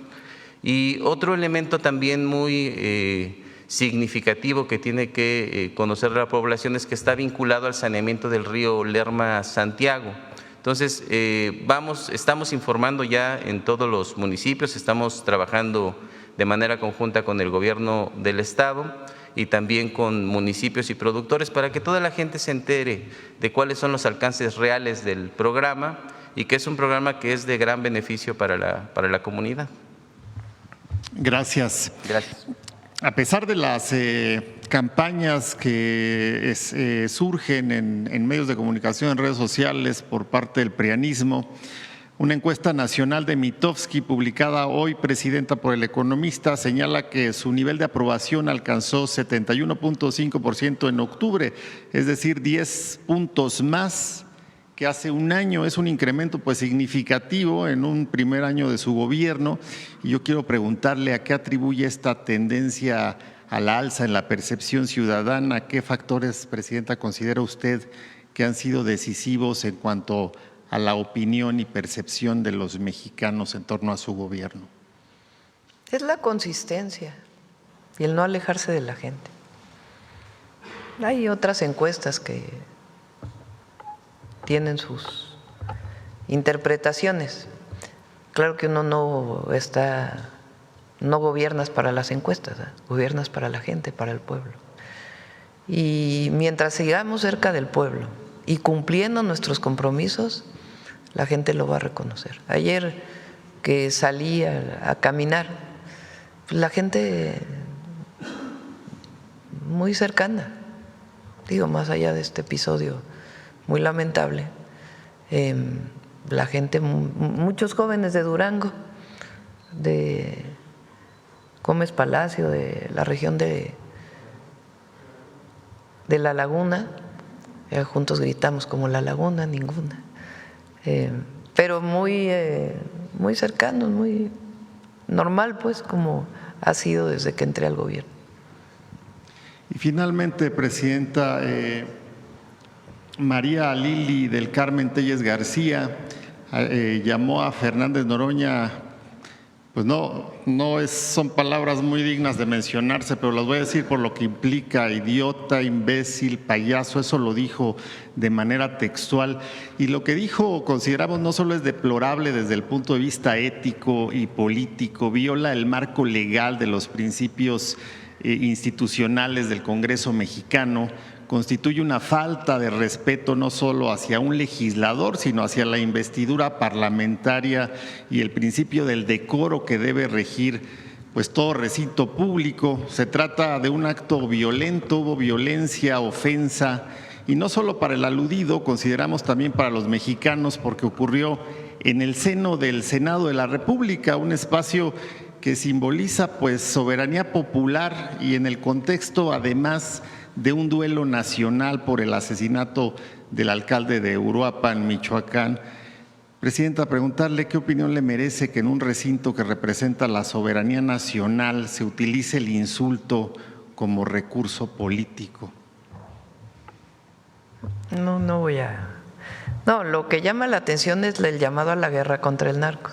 Y otro elemento también muy significativo que tiene que conocer la población es que está vinculado al saneamiento del río Lerma-Santiago. Entonces, estamos informando ya en todos los municipios, estamos trabajando de manera conjunta con el gobierno del estado y también con municipios y productores para que toda la gente se entere de cuáles son los alcances reales del programa y que es un programa que es de gran beneficio para la comunidad.
Gracias.
Gracias.
A pesar de las campañas que surgen en medios de comunicación, en redes sociales por parte del prianismo, una encuesta nacional de Mitofsky publicada hoy, presidenta, por El Economista, señala que su nivel de aprobación alcanzó 71.5% en octubre, es decir, 10 puntos más que hace un año. Es un incremento pues significativo en un primer año de su gobierno y yo quiero preguntarle a qué atribuye esta tendencia a la alza en la percepción ciudadana. ¿Qué factores, presidenta, considera usted que han sido decisivos en cuanto a la opinión y percepción de los mexicanos en torno a su gobierno?
Es la consistencia y el no alejarse de la gente. Hay otras encuestas que tienen sus interpretaciones. Claro que uno no gobiernas para las encuestas, ¿eh? Gobiernas para la gente, para el pueblo. Y mientras sigamos cerca del pueblo y cumpliendo nuestros compromisos, la gente lo va a reconocer. Ayer que salí a caminar, pues la gente muy cercana, digo, más allá de este episodio muy lamentable, la gente, muchos jóvenes de Durango, de Gómez Palacio, de la región de La Laguna, juntos gritamos como La Laguna, ninguna, pero muy cercanos, muy normal, pues, como ha sido desde que entré al gobierno.
Y finalmente, presidenta, María Lili del Carmen Telles García llamó a Fernández Noroña, pues son palabras muy dignas de mencionarse, pero las voy a decir por lo que implica: idiota, imbécil, payaso. Eso lo dijo de manera textual. Y lo que dijo, consideramos, no solo es deplorable desde el punto de vista ético y político, viola el marco legal de los principios institucionales del Congreso mexicano, constituye una falta de respeto no solo hacia un legislador, sino hacia la investidura parlamentaria y el principio del decoro que debe regir pues todo recinto público. Se trata de un acto violento, hubo violencia, ofensa, y no solo para el aludido, consideramos también para los mexicanos, porque ocurrió en el seno del Senado de la República, un espacio que simboliza pues soberanía popular y en el contexto además de un duelo nacional por el asesinato del alcalde de Uruapan, Michoacán. Presidenta, preguntarle qué opinión le merece que en un recinto que representa la soberanía nacional se utilice el insulto como recurso político.
No voy a… No, lo que llama la atención es el llamado a la guerra contra el narco.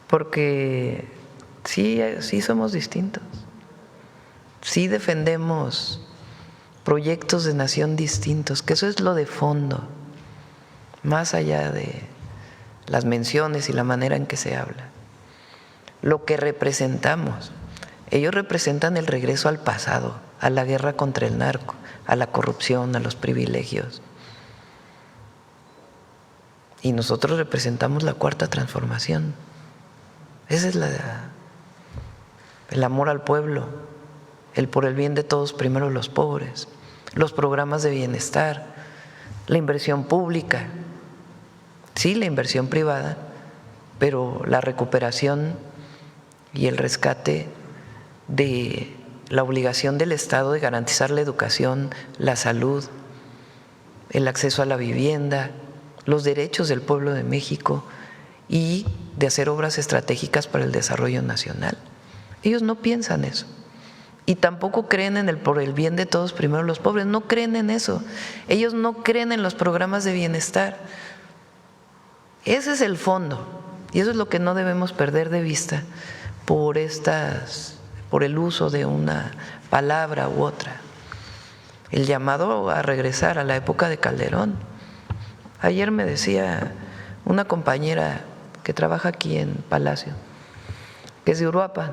Porque sí somos distintos. Sí defendemos proyectos de nación distintos, que eso es lo de fondo, más allá de las menciones y la manera en que se habla. Lo que representamos, ellos representan el regreso al pasado, a la guerra contra el narco, a la corrupción, a los privilegios. Y nosotros representamos la cuarta transformación. Ese es el amor al pueblo, el por el bien de todos, primero los pobres, los programas de bienestar, la inversión pública, sí, la inversión privada, pero la recuperación y el rescate de la obligación del Estado de garantizar la educación, la salud, el acceso a la vivienda, los derechos del pueblo de México y de hacer obras estratégicas para el desarrollo nacional. Ellos no piensan eso. Y tampoco creen en el por el bien de todos, primero los pobres, no creen en eso. Ellos no creen en los programas de bienestar. Ese es el fondo y eso es lo que no debemos perder de vista por el uso de una palabra u otra. El llamado a regresar a la época de Calderón. Ayer me decía una compañera que trabaja aquí en Palacio, que es de Uruapan,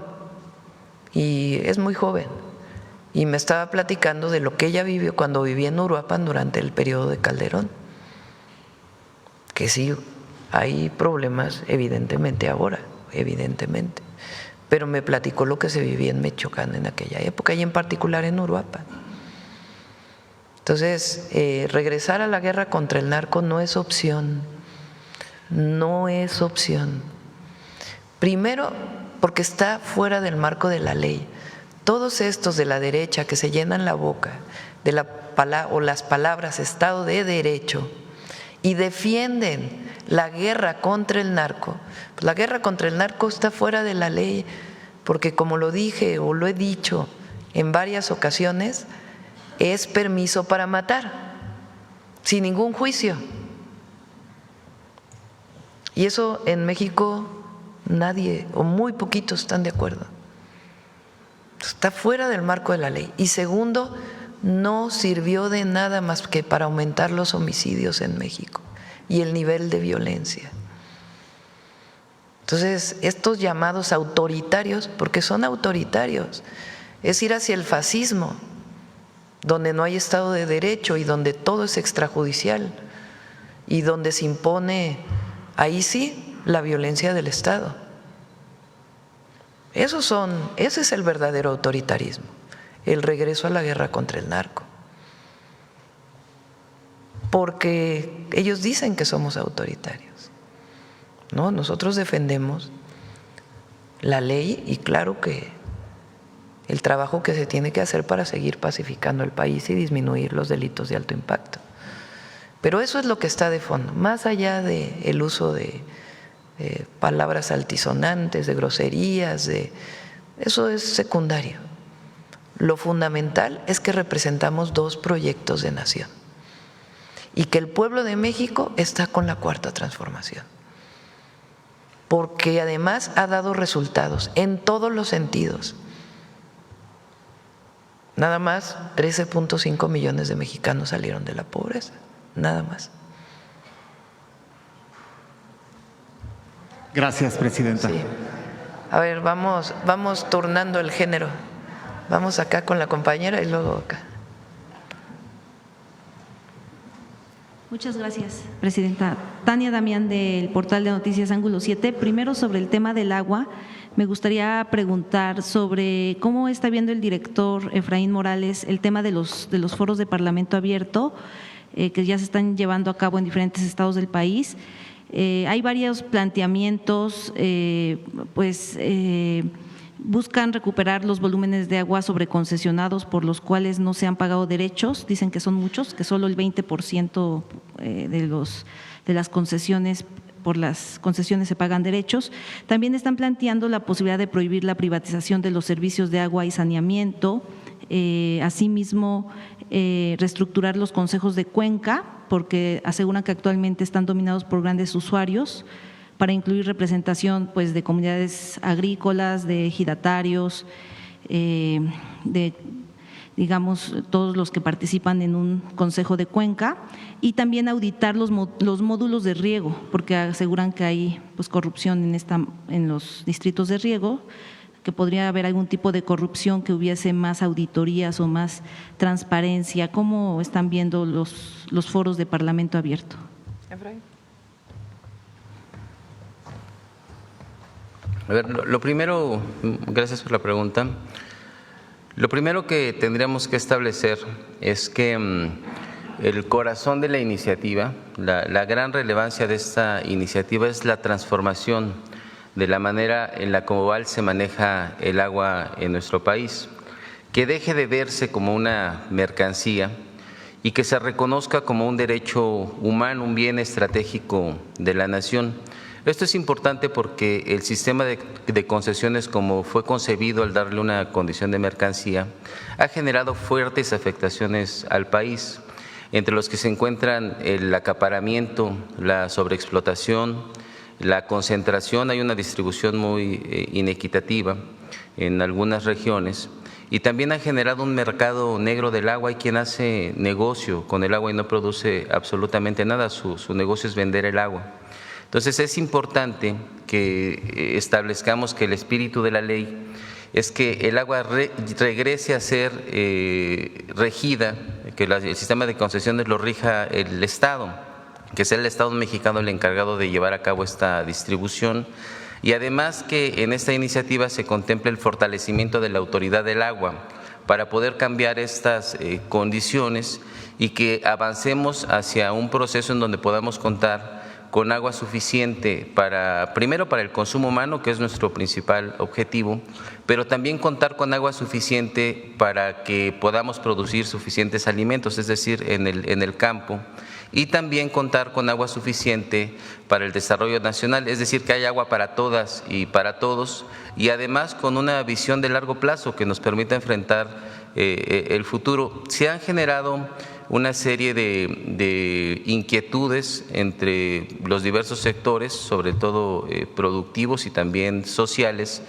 y es muy joven, y me estaba platicando de lo que ella vivió cuando vivía en Uruapan durante el periodo de Calderón, que sí, hay problemas evidentemente ahora, evidentemente, pero me platicó lo que se vivía en Michoacán en aquella época y en particular en Uruapan. Entonces, regresar a la guerra contra el narco no es opción, no es opción. Primero, porque está fuera del marco de la ley. Todos estos de la derecha que se llenan la boca de las palabras Estado de Derecho y defienden la guerra contra el narco, pues la guerra contra el narco está fuera de la ley, porque como lo dije o lo he dicho en varias ocasiones, es permiso para matar, sin ningún juicio. Y eso en México nadie o muy poquitos están de acuerdo. Está fuera del marco de la ley. Y segundo, no sirvió de nada más que para aumentar los homicidios en México y el nivel de violencia. Entonces, estos llamados autoritarios, porque son autoritarios, es ir hacia el fascismo, donde no hay Estado de Derecho y donde todo es extrajudicial y donde se impone, ahí sí, la violencia del Estado. Ese es el verdadero autoritarismo, el regreso a la guerra contra el narco. Porque ellos dicen que somos autoritarios. No, nosotros defendemos la ley y claro que el trabajo que se tiene que hacer para seguir pacificando el país y disminuir los delitos de alto impacto. Pero eso es lo que está de fondo, más allá del uso de palabras altisonantes, de groserías, eso es secundario. Lo fundamental es que representamos dos proyectos de nación y que el pueblo de México está con la cuarta transformación, porque además ha dado resultados en todos los sentidos. Nada más 13.5 millones de mexicanos salieron de la pobreza, nada más.
Gracias, Presidenta.
Sí. A ver, vamos turnando el género. Vamos acá con la compañera y luego acá.
Muchas gracias, Presidenta. Tania Damián, del portal de noticias Ángulo 7. Primero, sobre el tema del agua, me gustaría preguntar sobre cómo está viendo el director Efraín Morales el tema de los foros de Parlamento abierto. que ya se están llevando a cabo en diferentes estados del país. Hay varios planteamientos, buscan recuperar los volúmenes de agua sobreconcesionados por los cuales no se han pagado derechos. Dicen que son muchos, que solo el 20% de las concesiones, por las concesiones se pagan derechos. También están planteando la posibilidad de prohibir la privatización de los servicios de agua y saneamiento, asimismo reestructurar los consejos de cuenca, porque aseguran que actualmente están dominados por grandes usuarios, para incluir representación pues de comunidades agrícolas, de ejidatarios, de digamos todos los que participan en un consejo de cuenca, y también auditar los módulos de riego, porque aseguran que hay pues corrupción en los distritos de riego, que podría haber algún tipo de corrupción, que hubiese más auditorías o más transparencia. ¿Cómo están viendo los foros de Parlamento abierto?
Efraín.
A ver, lo primero, gracias por la pregunta. Lo primero que tendríamos que establecer es que el corazón de la iniciativa, la gran relevancia de esta iniciativa es la transformación de la manera en la cual se maneja el agua en nuestro país, que deje de verse como una mercancía y que se reconozca como un derecho humano, un bien estratégico de la nación. Esto es importante porque el sistema de concesiones, como fue concebido al darle una condición de mercancía, ha generado fuertes afectaciones al país, entre los que se encuentran el acaparamiento, la sobreexplotación, la concentración. Hay una distribución muy inequitativa en algunas regiones, y también ha generado un mercado negro del agua. Hay quien hace negocio con el agua y no produce absolutamente nada, su negocio es vender el agua. Entonces es importante que establezcamos que el espíritu de la ley es que el agua regrese a ser regida, que el sistema de concesiones lo rija el Estado, que sea el Estado mexicano el encargado de llevar a cabo esta distribución, y además que en esta iniciativa se contemple el fortalecimiento de la autoridad del agua para poder cambiar estas condiciones y que avancemos hacia un proceso en donde podamos contar con agua suficiente primero para el consumo humano, que es nuestro principal objetivo, pero también contar con agua suficiente para que podamos producir suficientes alimentos, es decir, en el campo, y también contar con agua suficiente para el desarrollo nacional, es decir, que haya agua para todas y para todos, y además con una visión de largo plazo que nos permita enfrentar el futuro. Se han generado una serie de inquietudes entre los diversos sectores, sobre todo productivos y también sociales,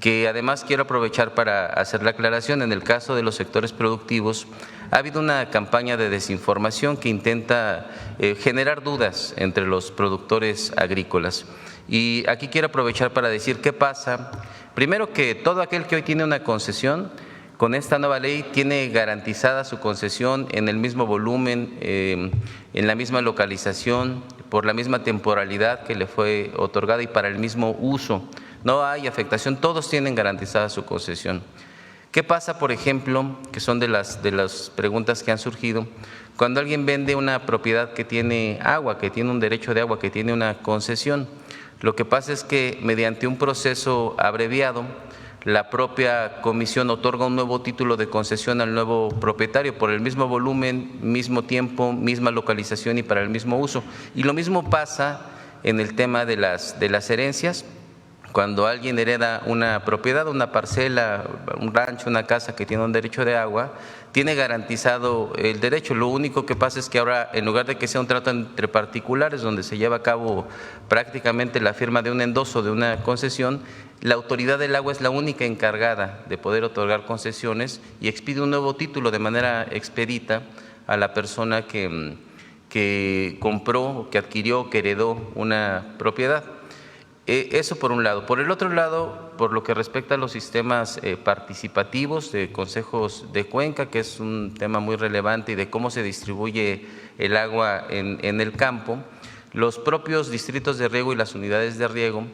que además quiero aprovechar para hacer la aclaración. En el caso de los sectores productivos, ha habido una campaña de desinformación que intenta generar dudas entre los productores agrícolas. Y aquí quiero aprovechar para decir qué pasa. Primero, que todo aquel que hoy tiene una concesión, con esta nueva ley tiene garantizada su concesión en el mismo volumen, en la misma localización, por la misma temporalidad que le fue otorgada y para el mismo uso. No hay afectación, todos tienen garantizada su concesión. ¿Qué pasa, por ejemplo, que son de las preguntas que han surgido, cuando alguien vende una propiedad que tiene agua, que tiene un derecho de agua, que tiene una concesión? Lo que pasa es que mediante un proceso abreviado, la propia comisión otorga un nuevo título de concesión al nuevo propietario por el mismo volumen, mismo tiempo, misma localización y para el mismo uso. Y lo mismo pasa en el tema de las herencias. Cuando alguien hereda una propiedad, una parcela, un rancho, una casa que tiene un derecho de agua, tiene garantizado el derecho. Lo único que pasa es que ahora, en lugar de que sea un trato entre particulares, donde se lleva a cabo prácticamente la firma de un endoso de una concesión, la autoridad del agua es la única encargada de poder otorgar concesiones y expide un nuevo título de manera expedita a la persona que compró, que adquirió, que heredó una propiedad. Eso por un lado. Por el otro lado, por lo que respecta a los sistemas participativos de consejos de cuenca, que es un tema muy relevante, y de cómo se distribuye el agua en el campo, los propios distritos de riego y las unidades de riego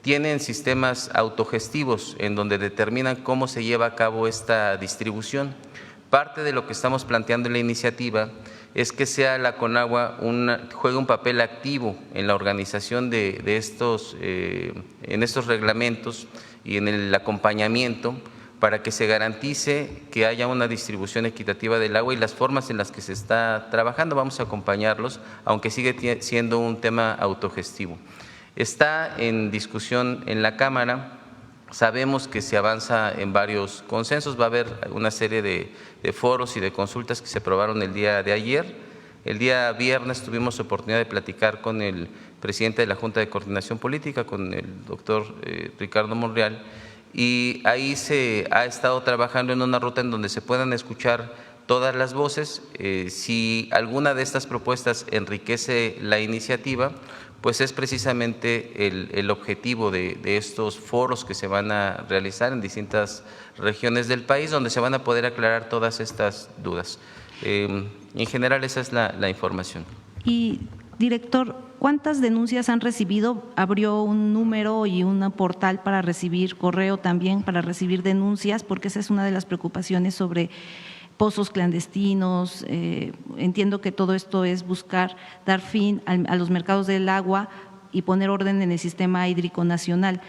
tienen sistemas autogestivos en donde determinan cómo se lleva a cabo esta distribución. Parte de lo que estamos planteando en la iniciativa es que sea la Conagua juegue un papel activo en la organización de estos, en estos reglamentos y en el acompañamiento para que se garantice que haya una distribución equitativa del agua y las formas en las que se está trabajando. Vamos a acompañarlos, aunque sigue siendo un tema autogestivo. Está en discusión en la Cámara. Sabemos que se avanza en varios consensos, va a haber una serie de foros y de consultas que se aprobaron el día de ayer. El día viernes tuvimos oportunidad de platicar con el presidente de la Junta de Coordinación Política, con el doctor Ricardo Monreal, y ahí se ha estado trabajando en una ruta en donde se puedan escuchar todas las voces. Si alguna de estas propuestas enriquece la iniciativa, pues es precisamente el objetivo de estos foros que se van a realizar en distintas regiones del país, donde se van a poder aclarar todas estas dudas. En general, esa es la información.
Y, director, ¿cuántas denuncias han recibido? ¿Abrió un número y un portal para recibir correo también, para recibir denuncias? Porque esa es una de las preocupaciones sobre pozos clandestinos. Entiendo que todo esto es buscar dar fin a los mercados del agua y poner orden en el sistema hídrico nacional.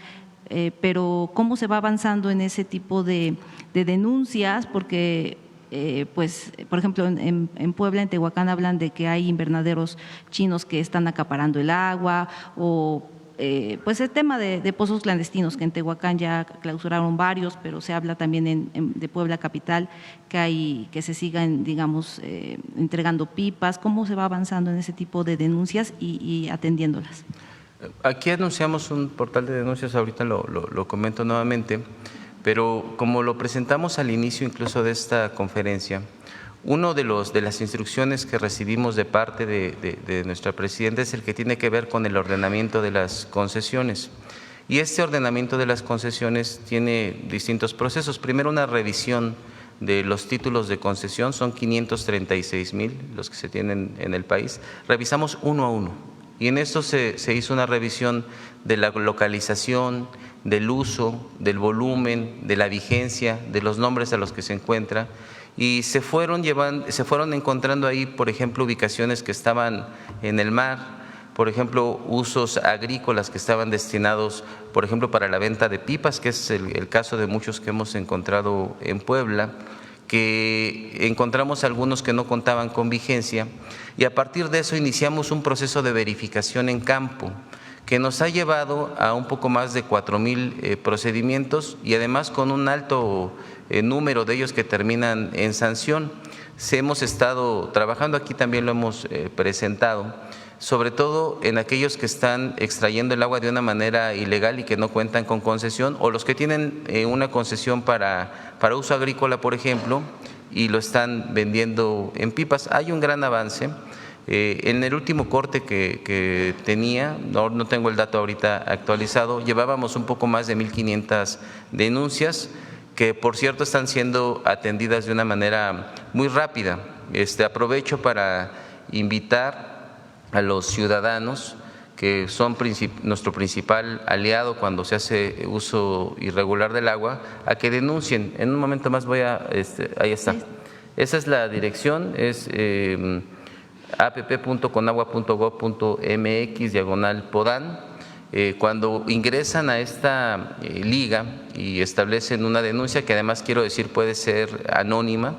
Pero ¿cómo se va avanzando en ese tipo de denuncias? Porque, pues, por ejemplo, en Puebla, en Tehuacán, hablan de que hay invernaderos chinos que están acaparando el agua, o pues el tema de pozos clandestinos, que en Tehuacán ya clausuraron varios, pero se habla también de Puebla capital que se sigan, digamos, entregando pipas. ¿Cómo se va avanzando en ese tipo de denuncias y atendiéndolas?
Aquí anunciamos un portal de denuncias, ahorita lo comento nuevamente, pero como lo presentamos al inicio incluso de esta conferencia, uno de las instrucciones que recibimos de parte de nuestra presidenta es el que tiene que ver con el ordenamiento de las concesiones. Y este ordenamiento de las concesiones tiene distintos procesos. Primero, una revisión de los títulos de concesión, son 536,000 los que se tienen en el país. Revisamos uno a uno y en esto se hizo una revisión de la localización, del uso, del volumen, de la vigencia, de los nombres a los que se encuentra. Y se fueron encontrando ahí, por ejemplo, ubicaciones que estaban en el mar, por ejemplo, usos agrícolas que estaban destinados, por ejemplo, para la venta de pipas, que es el caso de muchos que hemos encontrado en Puebla, que encontramos algunos que no contaban con vigencia, y a partir de eso iniciamos un proceso de verificación en campo, que nos ha llevado a un poco más de 4,000 procedimientos y además con un alto número de ellos que terminan en sanción. Hemos estado trabajando, aquí también lo hemos presentado, sobre todo en aquellos que están extrayendo el agua de una manera ilegal y que no cuentan con concesión, o los que tienen una concesión para uso agrícola, por ejemplo, y lo están vendiendo en pipas. Hay un gran avance. En el último corte que tenía, no tengo el dato ahorita actualizado, llevábamos un poco más de 1,500 denuncias que, por cierto, están siendo atendidas de una manera muy rápida. Aprovecho para invitar a los ciudadanos, que son nuestro principal aliado cuando se hace uso irregular del agua, a que denuncien. En un momento más ahí está. Esa es la dirección, es app.conagua.gov.mx/Podán. Cuando ingresan a esta liga y establecen una denuncia, que además quiero decir puede ser anónima,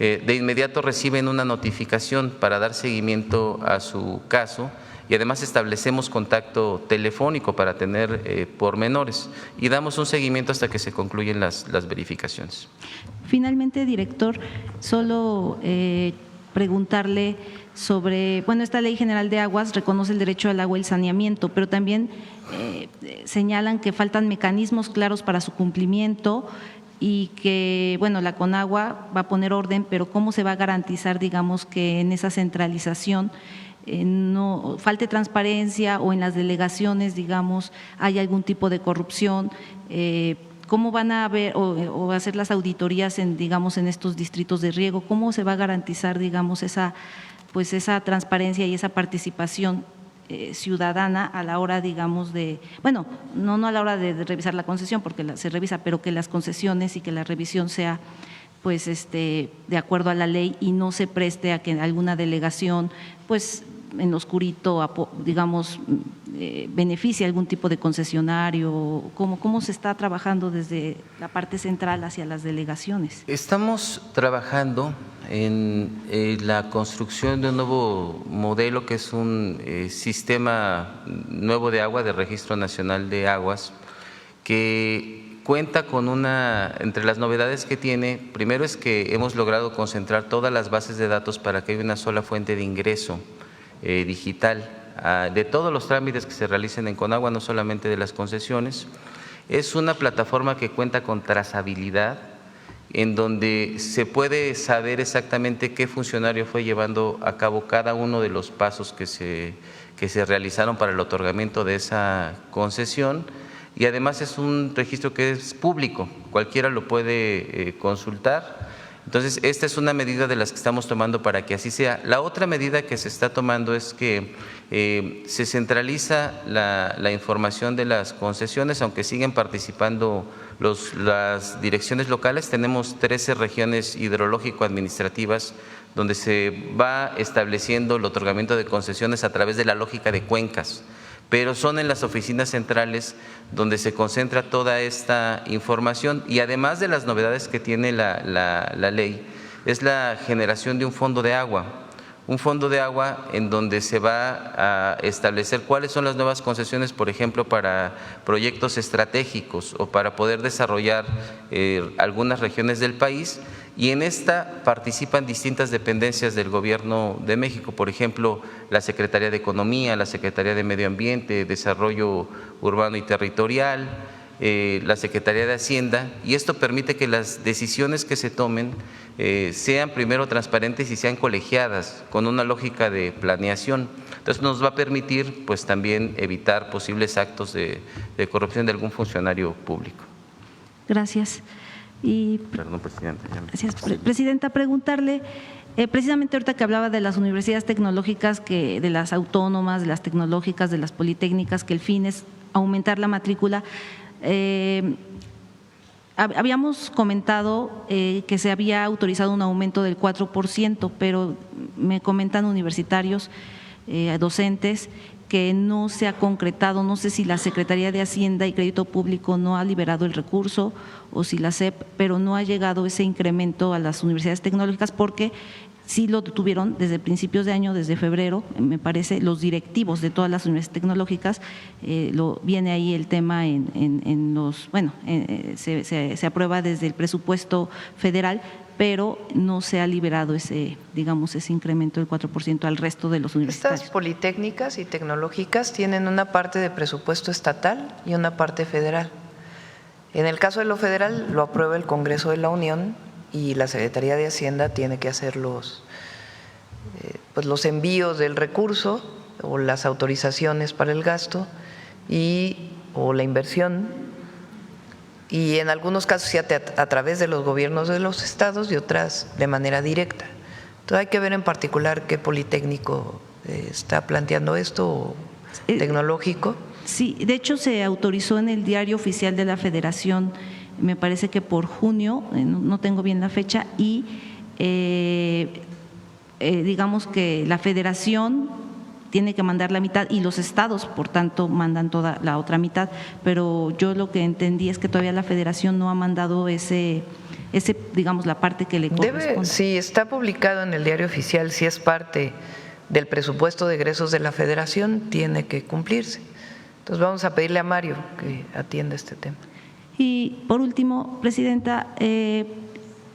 de inmediato reciben una notificación para dar seguimiento a su caso, y además establecemos contacto telefónico para tener pormenores y damos un seguimiento hasta que se concluyen las verificaciones.
Finalmente, director, solo preguntarle sobre, bueno, esta Ley General de Aguas reconoce el derecho al agua y el saneamiento, pero también señalan que faltan mecanismos claros para su cumplimiento y que, bueno, la Conagua va a poner orden, pero ¿cómo se va a garantizar, digamos, que en esa centralización no falte transparencia o en las delegaciones, digamos, hay algún tipo de corrupción? ¿Cómo van a ver o hacer las auditorías digamos, en estos distritos de riego? ¿Cómo se va a garantizar, digamos, esa transparencia y esa participación ciudadana a la hora, digamos, bueno, no a la hora de revisar la concesión, porque se revisa, pero que las concesiones y que la revisión sea pues de acuerdo a la ley y no se preste a que alguna delegación pues en lo oscurito, digamos, beneficie algún tipo de concesionario. ¿Cómo se está trabajando desde la parte central hacia las delegaciones?
Estamos trabajando en la construcción de un nuevo modelo que es un sistema nuevo de agua, de Registro Nacional de Aguas, que cuenta con entre las novedades que tiene, primero es que hemos logrado concentrar todas las bases de datos para que haya una sola fuente de ingreso digital de todos los trámites que se realicen en Conagua, no solamente de las concesiones. Es una plataforma que cuenta con trazabilidad, en donde se puede saber exactamente qué funcionario fue llevando a cabo cada uno de los pasos que se realizaron para el otorgamiento de esa concesión. Y además es un registro que es público, cualquiera lo puede consultar. Entonces, esta es una medida de las que estamos tomando para que así sea. La otra medida que se está tomando es que se centraliza la información de las concesiones, aunque siguen participando las direcciones locales. Tenemos 13 regiones hidrológico-administrativas donde se va estableciendo el otorgamiento de concesiones a través de la lógica de cuencas, pero son en las oficinas centrales donde se concentra toda esta información. Y además de las novedades que tiene la ley, es la generación de un fondo de agua en donde se va a establecer cuáles son las nuevas concesiones, por ejemplo, para proyectos estratégicos o para poder desarrollar algunas regiones del país. Y en esta participan distintas dependencias del Gobierno de México, por ejemplo, la Secretaría de Economía, la Secretaría de Medio Ambiente, Desarrollo Urbano y Territorial, la Secretaría de Hacienda, y esto permite que las decisiones que se tomen sean primero transparentes y sean colegiadas con una lógica de planeación. Entonces nos va a permitir pues también evitar posibles actos de corrupción de algún funcionario público.
Gracias. Y,
perdón, Presidenta.
Gracias, Presidenta. Preguntarle, precisamente ahorita que hablaba de las universidades tecnológicas, de las autónomas, de las tecnológicas, de las politécnicas, que el fin es aumentar la matrícula. Habíamos comentado que se había autorizado un aumento del 4%, pero me comentan universitarios, docentes, que no se ha concretado. No sé si la Secretaría de Hacienda y Crédito Público no ha liberado el recurso o si la SEP, pero no ha llegado ese incremento a las universidades tecnológicas, porque sí lo tuvieron desde principios de año, desde febrero, me parece, los directivos de todas las universidades tecnológicas. Viene ahí el tema se aprueba desde el presupuesto federal, pero no se ha liberado ese incremento del 4% al resto de los universitarios.
Estas politécnicas y tecnológicas tienen una parte de presupuesto estatal y una parte federal. En el caso de lo federal lo aprueba el Congreso de la Unión y la Secretaría de Hacienda tiene que hacer los envíos del recurso o las autorizaciones para el gasto o la inversión, y en algunos casos sí a través de los gobiernos de los estados y otras de manera directa. Entonces hay que ver en particular qué politécnico está planteando esto, o tecnológico.
Sí, de hecho se autorizó en el Diario Oficial de la Federación, me parece que por junio, no tengo bien la fecha, y digamos que la Federación tiene que mandar la mitad y los estados, por tanto, mandan toda la otra mitad, pero yo lo que entendí es que todavía la Federación no ha mandado digamos, la parte que le corresponde.
Sí, está publicado en el Diario Oficial, si es parte del presupuesto de egresos de la Federación, tiene que cumplirse. Entonces vamos a pedirle a Mario que atienda este tema.
Y por último, Presidenta,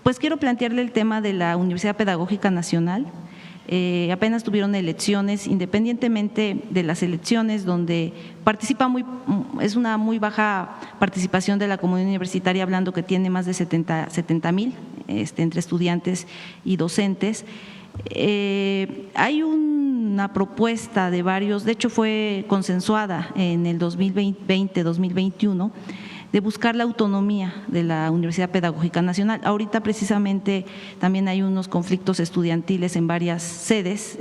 pues quiero plantearle el tema de la Universidad Pedagógica Nacional. Apenas tuvieron elecciones, independientemente de las elecciones, donde es una muy baja participación de la comunidad universitaria, hablando que tiene más de 70,000 entre estudiantes y docentes. Hay una propuesta de varios, de hecho fue consensuada en el 2020-2021, de buscar la autonomía de la Universidad Pedagógica Nacional. Ahorita precisamente también hay unos conflictos estudiantiles en varias sedes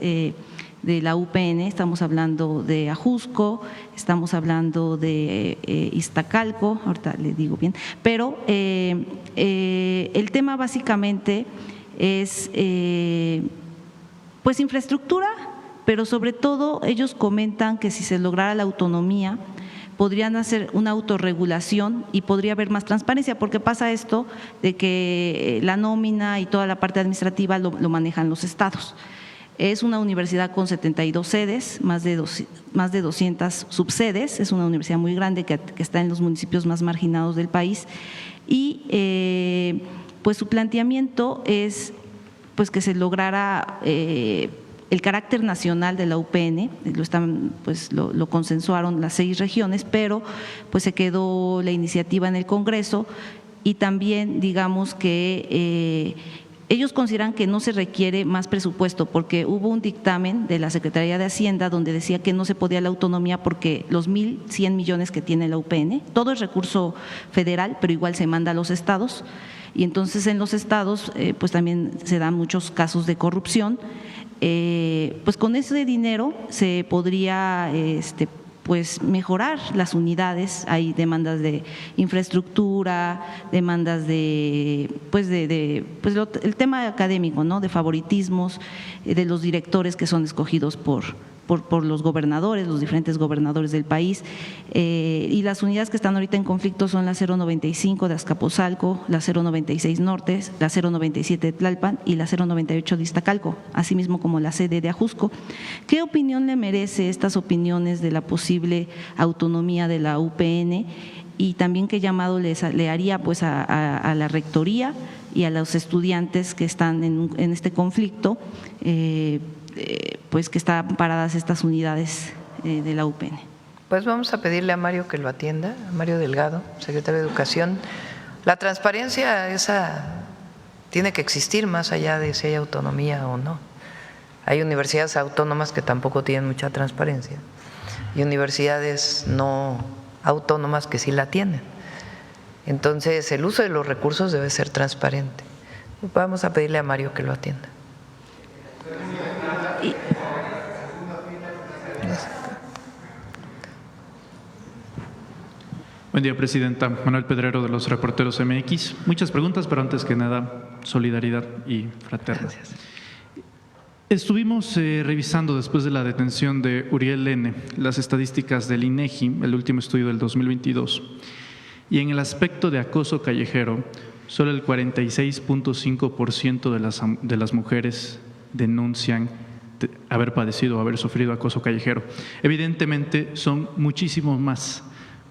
de la UPN, estamos hablando de Ajusco, estamos hablando de Iztacalco, ahorita le digo bien, pero el tema básicamente es pues infraestructura, pero sobre todo ellos comentan que si se lograra la autonomía podrían hacer una autorregulación y podría haber más transparencia, porque pasa esto de que la nómina y toda la parte administrativa lo manejan los estados. Es una universidad con 72 sedes, más de 200 subsedes, es una universidad muy grande que está en los municipios más marginados del país y pues su planteamiento es pues que se lograra el carácter nacional de la UPN, lo consensuaron las 6 regiones, pero pues se quedó la iniciativa en el Congreso y también digamos que ellos consideran que no se requiere más presupuesto porque hubo un dictamen de la Secretaría de Hacienda donde decía que no se podía la autonomía porque los 1.100 millones que tiene la UPN, todo es recurso federal, pero igual se manda a los estados y entonces en los estados pues también se dan muchos casos de corrupción. Pues con ese dinero se podría pues mejorar las unidades, hay demandas de infraestructura, demandas de el tema académico, ¿no? De favoritismos de los directores que son escogidos por los gobernadores, los diferentes gobernadores del país, y las unidades que están ahorita en conflicto son la 095 de Azcapotzalco, la 096 Norte, la 097 de Tlalpan y la 098 de Iztacalco, asimismo como la sede de Ajusco. ¿Qué opinión le merece estas opiniones de la posible autonomía de la UPN y también qué llamado le haría pues a la rectoría y a los estudiantes que están en este conflicto? Pues que están paradas estas unidades de la UPN.
Pues vamos a pedirle a Mario que lo atienda, a Mario Delgado, secretario de Educación. La transparencia esa tiene que existir más allá de si hay autonomía o no. Hay universidades autónomas que tampoco tienen mucha transparencia y universidades no autónomas que sí la tienen. Entonces, el uso de los recursos debe ser transparente. Vamos a pedirle a Mario que lo atienda.
Buen día, Presidenta. Manuel Pedrero, de los Reporteros MX. Muchas preguntas, pero antes que nada, solidaridad y fraterna.
Gracias.
Estuvimos revisando después de la detención de Uriel N. las estadísticas del INEGI, el último estudio del 2022, y en el aspecto de acoso callejero, solo el 46.5% de las mujeres denuncian haber padecido o haber sufrido acoso callejero. Evidentemente son muchísimos más,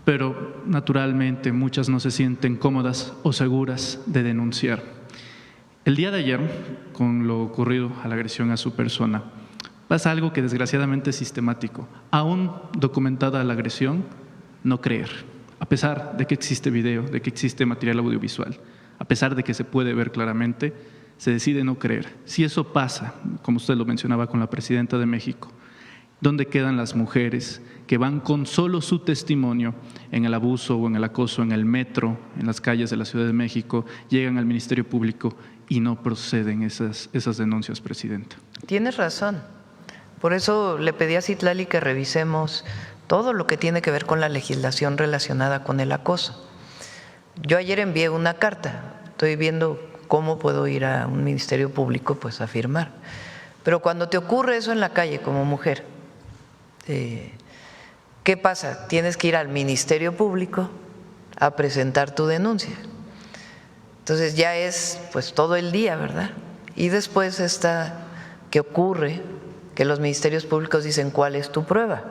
pero naturalmente muchas no se sienten cómodas o seguras de denunciar. El día de ayer, con lo ocurrido a la agresión a su persona, pasa algo que desgraciadamente es sistemático. Aún documentada la agresión, no creer, a pesar de que existe video, de que existe material audiovisual, a pesar de que se puede ver claramente, se decide no creer. Si eso pasa, como usted lo mencionaba con la Presidenta de México, ¿dónde quedan las mujeres que van con solo su testimonio en el abuso o en el acoso en el metro, en las calles de la Ciudad de México, llegan al Ministerio Público y no proceden esas denuncias, Presidenta?
Tienes razón. Por eso le pedí a Citlali que revisemos todo lo que tiene que ver con la legislación relacionada con el acoso. Yo ayer envié una carta, estoy viendo cómo puedo ir a un ministerio público pues a firmar. Pero cuando te ocurre eso en la calle como mujer, ¿qué pasa? Tienes que ir al ministerio público a presentar tu denuncia. Entonces ya es pues todo el día, ¿verdad? Y después está que ocurre que los ministerios públicos dicen cuál es tu prueba,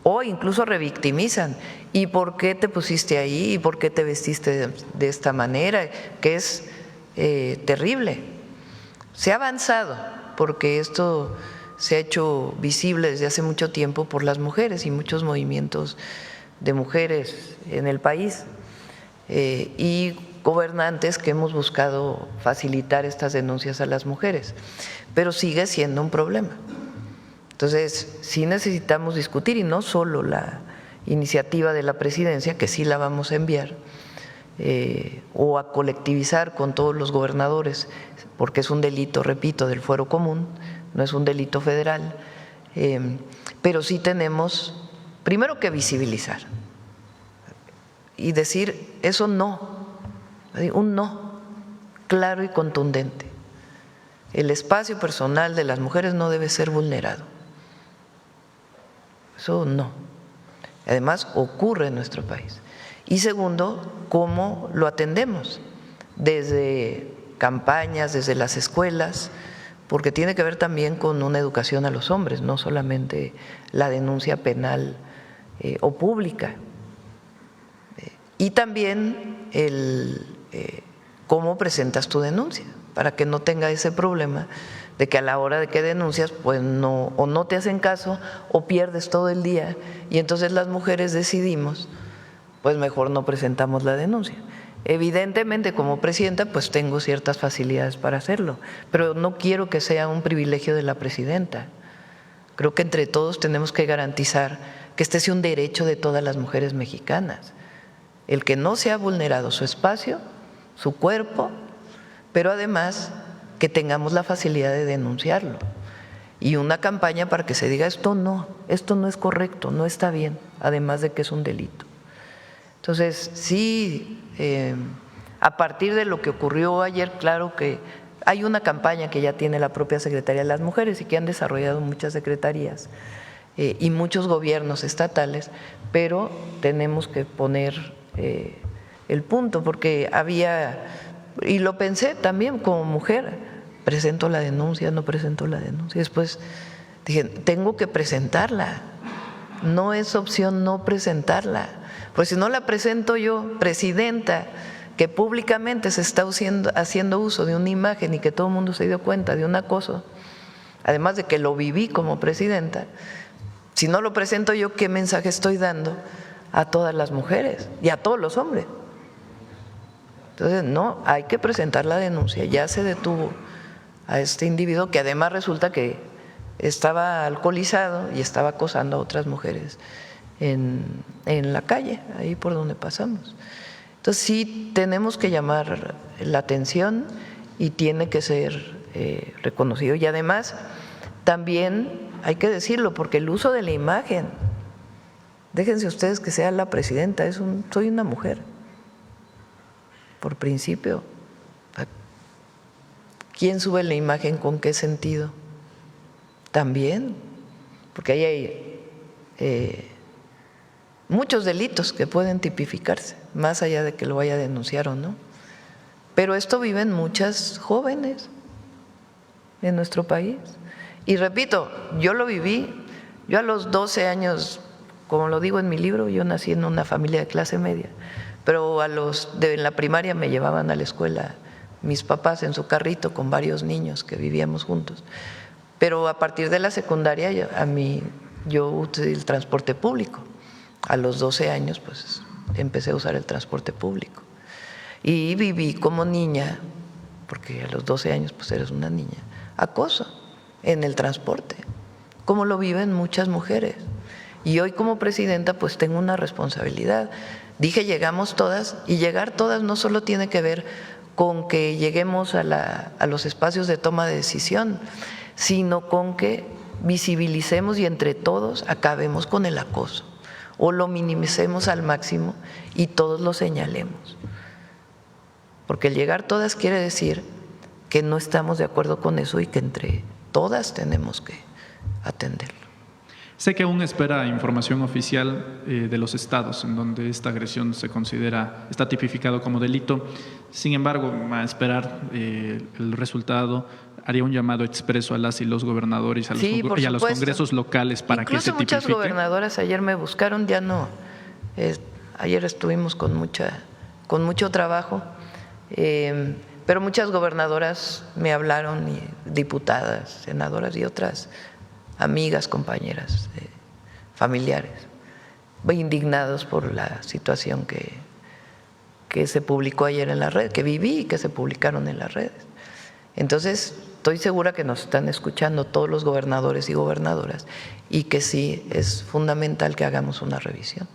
o incluso revictimizan. ¿Y por qué te pusiste ahí? ¿Y por qué te vestiste de esta manera? Que es terrible. Se ha avanzado porque esto se ha hecho visible desde hace mucho tiempo por las mujeres y muchos movimientos de mujeres en el país y gobernantes que hemos buscado facilitar estas denuncias a las mujeres, pero sigue siendo un problema. Entonces, sí necesitamos discutir, y no solo la iniciativa de la Presidencia, que sí la vamos a enviar, o a colectivizar con todos los gobernadores, porque es un delito, repito, del fuero común, no es un delito federal, pero sí tenemos primero que visibilizar y decir eso no, un no claro y contundente. El espacio personal de las mujeres no debe ser vulnerado. Eso no. Además, ocurre en nuestro país. Y segundo, cómo lo atendemos, desde campañas, desde las escuelas, porque tiene que ver también con una educación a los hombres, no solamente la denuncia penal o pública. Y también cómo presentas tu denuncia, para que no tenga ese problema de que a la hora de que denuncias, pues no, o no te hacen caso o pierdes todo el día, y entonces las mujeres decidimos, pues mejor no presentamos la denuncia. Evidentemente, como presidenta, pues tengo ciertas facilidades para hacerlo, pero no quiero que sea un privilegio de la presidenta. Creo que entre todos tenemos que garantizar que este sea un derecho de todas las mujeres mexicanas, el que no sea vulnerado su espacio, su cuerpo, pero además que tengamos la facilidad de denunciarlo y una campaña para que se diga esto no es correcto, no está bien, además de que es un delito. Entonces, sí, a partir de lo que ocurrió ayer, claro que hay una campaña que ya tiene la propia Secretaría de las Mujeres y que han desarrollado muchas secretarías y muchos gobiernos estatales, pero tenemos que poner el punto, porque había, y lo pensé también como mujer, presento la denuncia, no presento la denuncia. Después dije, tengo que presentarla, no es opción no presentarla, pues si no la presento yo, presidenta, que públicamente se está haciendo uso de una imagen y que todo el mundo se dio cuenta de un acoso, además de que lo viví como presidenta, si no lo presento yo, ¿qué mensaje estoy dando a todas las mujeres y a todos los hombres? Entonces, no, hay que presentar la denuncia. Ya se detuvo a este individuo que además resulta que estaba alcoholizado y estaba acosando a otras mujeres en la calle, ahí por donde pasamos. Entonces, sí tenemos que llamar la atención y tiene que ser reconocido. Y además, también hay que decirlo, porque el uso de la imagen, déjense ustedes que sea la presidenta, soy una mujer, por principio. ¿Quién sube la imagen con qué sentido? También, porque ahí hay muchos delitos que pueden tipificarse, más allá de que lo vaya a denunciar o no. Pero esto viven muchas jóvenes en nuestro país. Y repito, yo lo viví, yo a los 12 años, como lo digo en mi libro, yo nací en una familia de clase media, pero en la primaria me llevaban a la escuela mis papás en su carrito con varios niños que vivíamos juntos. Pero a partir de la secundaria yo usé el transporte público. A los 12 años pues empecé a usar el transporte público. Y viví como niña, porque a los 12 años pues eres una niña, acoso en el transporte, como lo viven muchas mujeres. Y hoy como presidenta pues tengo una responsabilidad. Dije llegamos todas, y llegar todas no solo tiene que ver con que lleguemos a los espacios de toma de decisión, sino con que visibilicemos y entre todos acabemos con el acoso o lo minimicemos al máximo y todos lo señalemos. Porque el llegar todas quiere decir que no estamos de acuerdo con eso y que entre todas tenemos que atenderlo.
Sé que aún espera información oficial de los estados en donde esta agresión está tipificado como delito. Sin embargo, a esperar el resultado, haría un llamado expreso a las y los gobernadores y a los congresos locales para que se tipifique.
Incluso muchas gobernadoras ayer me buscaron, ya no. Ayer estuvimos con mucho trabajo, pero muchas gobernadoras me hablaron, y diputadas, senadoras y otras amigas, compañeras, familiares, indignados por la situación que se publicó ayer en la red, que viví y que se publicaron en las redes. Entonces, estoy segura que nos están escuchando todos los gobernadores y gobernadoras y que sí es fundamental que hagamos una revisión.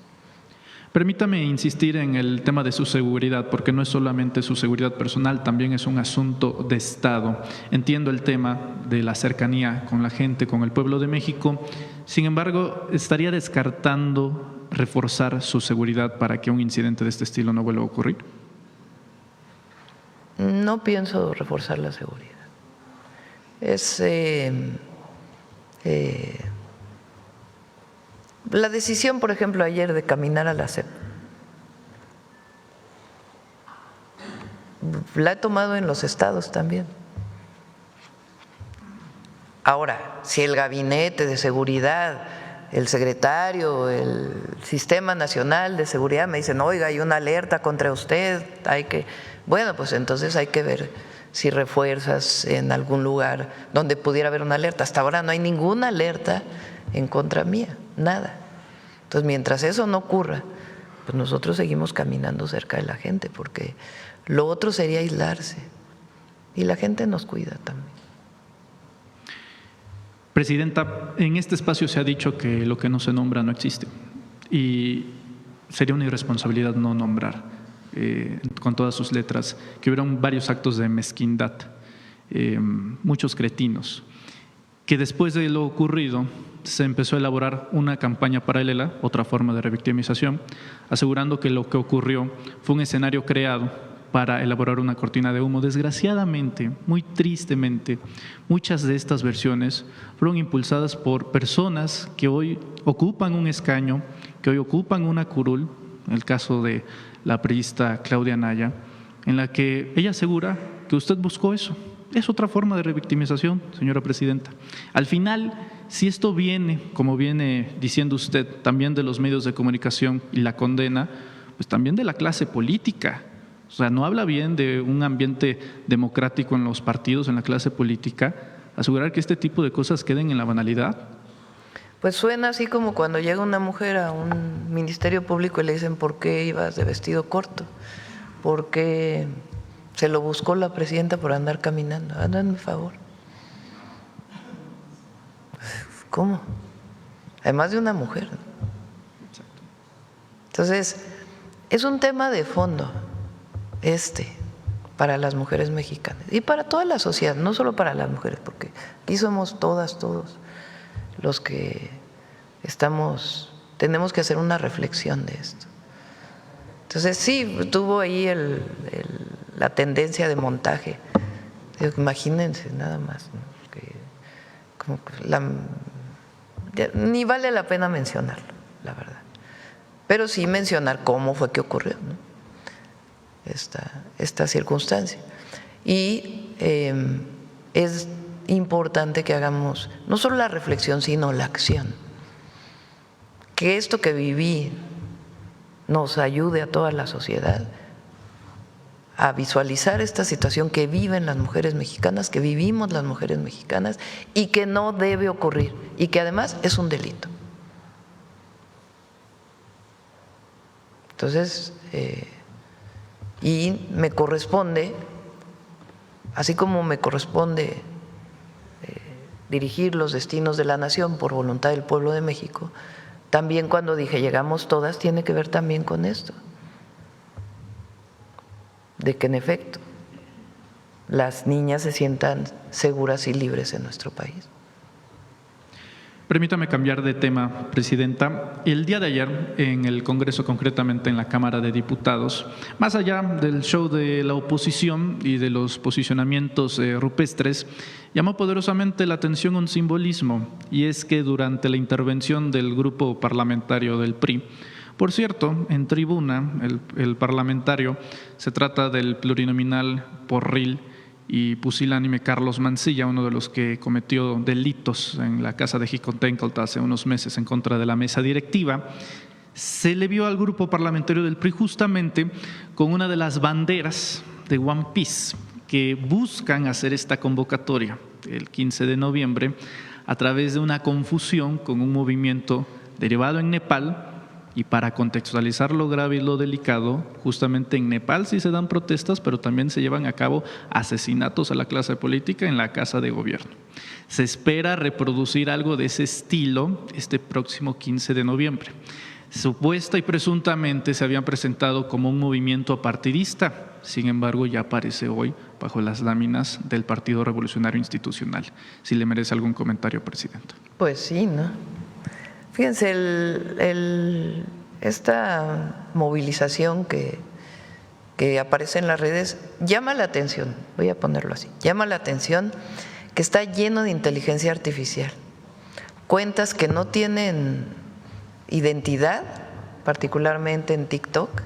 Permítame insistir en el tema de su seguridad, porque no es solamente su seguridad personal, también es un asunto de Estado. Entiendo el tema de la cercanía con la gente, con el pueblo de México. Sin embargo, ¿estaría descartando reforzar su seguridad para que un incidente de este estilo no vuelva a ocurrir?
No pienso reforzar la seguridad. La decisión, por ejemplo, ayer de caminar a la SEP, la he tomado en los estados también. Ahora, si el gabinete de seguridad, el secretario, el Sistema Nacional de Seguridad me dicen, oiga, hay una alerta contra usted, bueno, pues entonces hay que ver si refuerzas en algún lugar donde pudiera haber una alerta. Hasta ahora no hay ninguna alerta en contra mía, nada. Entonces, mientras eso no ocurra, pues nosotros seguimos caminando cerca de la gente, porque lo otro sería aislarse, y la gente nos cuida también.
Presidenta, en este espacio se ha dicho que lo que no se nombra no existe, y sería una irresponsabilidad no nombrar, con todas sus letras, que hubieron varios actos de mezquindad, muchos cretinos, que después de lo ocurrido se empezó a elaborar una campaña paralela, otra forma de revictimización, asegurando que lo que ocurrió fue un escenario creado para elaborar una cortina de humo. Desgraciadamente, muy tristemente, muchas de estas versiones fueron impulsadas por personas que hoy ocupan un escaño, que hoy ocupan una curul, en el caso de la priista Claudia Anaya, en la que ella asegura que usted buscó eso. Es otra forma de revictimización, señora presidenta. Al final, si esto viene, como viene diciendo usted, también de los medios de comunicación y la condena, pues también de la clase política. O sea, no habla bien de un ambiente democrático en los partidos, en la clase política, asegurar que este tipo de cosas queden en la banalidad.
Pues suena así como cuando llega una mujer a un ministerio público y le dicen, ¿por qué ibas de vestido corto? Porque se lo buscó la presidenta por andar caminando. Háganme favor. ¿Cómo? Además de una mujer. Entonces, es un tema de fondo para las mujeres mexicanas y para toda la sociedad, no solo para las mujeres, porque aquí somos todos los que tenemos que hacer una reflexión de esto. Entonces sí, tuvo ahí la tendencia de montaje. Imagínense nada más, ¿no? Ni vale la pena mencionarlo, la verdad. Pero sí mencionar cómo fue que ocurrió, ¿no? esta circunstancia. Y es importante que hagamos no solo la reflexión, sino la acción. Que esto que viví nos ayude a toda la sociedad a visualizar esta situación que viven las mujeres mexicanas, que vivimos las mujeres mexicanas y que no debe ocurrir y que además es un delito. Entonces, y me corresponde, así como me corresponde dirigir los destinos de la nación por voluntad del pueblo de México, también cuando dije llegamos todas, tiene que ver también con esto, de que en efecto las niñas se sientan seguras y libres en nuestro país.
Permítame cambiar de tema, Presidenta. El día de ayer, en el Congreso, concretamente en la Cámara de Diputados, más allá del show de la oposición y de los posicionamientos rupestres, llamó poderosamente la atención un simbolismo, y es que durante la intervención del grupo parlamentario del PRI, por cierto, en tribuna, el parlamentario, se trata del plurinominal porril y pusilánime Carlos Mancilla, uno de los que cometió delitos en la casa de Jicotencolt hace unos meses en contra de la mesa directiva, se le vio al grupo parlamentario del PRI justamente con una de las banderas de One Piece que buscan hacer esta convocatoria el 15 de noviembre a través de una confusión con un movimiento derivado en Nepal. Y para contextualizar lo grave y lo delicado, justamente en Nepal sí se dan protestas, pero también se llevan a cabo asesinatos a la clase política en la casa de gobierno. Se espera reproducir algo de ese estilo este próximo 15 de noviembre. Supuesta y presuntamente se habían presentado como un movimiento partidista, sin embargo ya aparece hoy bajo las láminas del Partido Revolucionario Institucional. Si le merece algún comentario, presidente.
Pues sí, ¿no? Fíjense, esta movilización que aparece en las redes llama la atención, voy a ponerlo así, llama la atención que está lleno de inteligencia artificial, cuentas que no tienen identidad, particularmente en TikTok,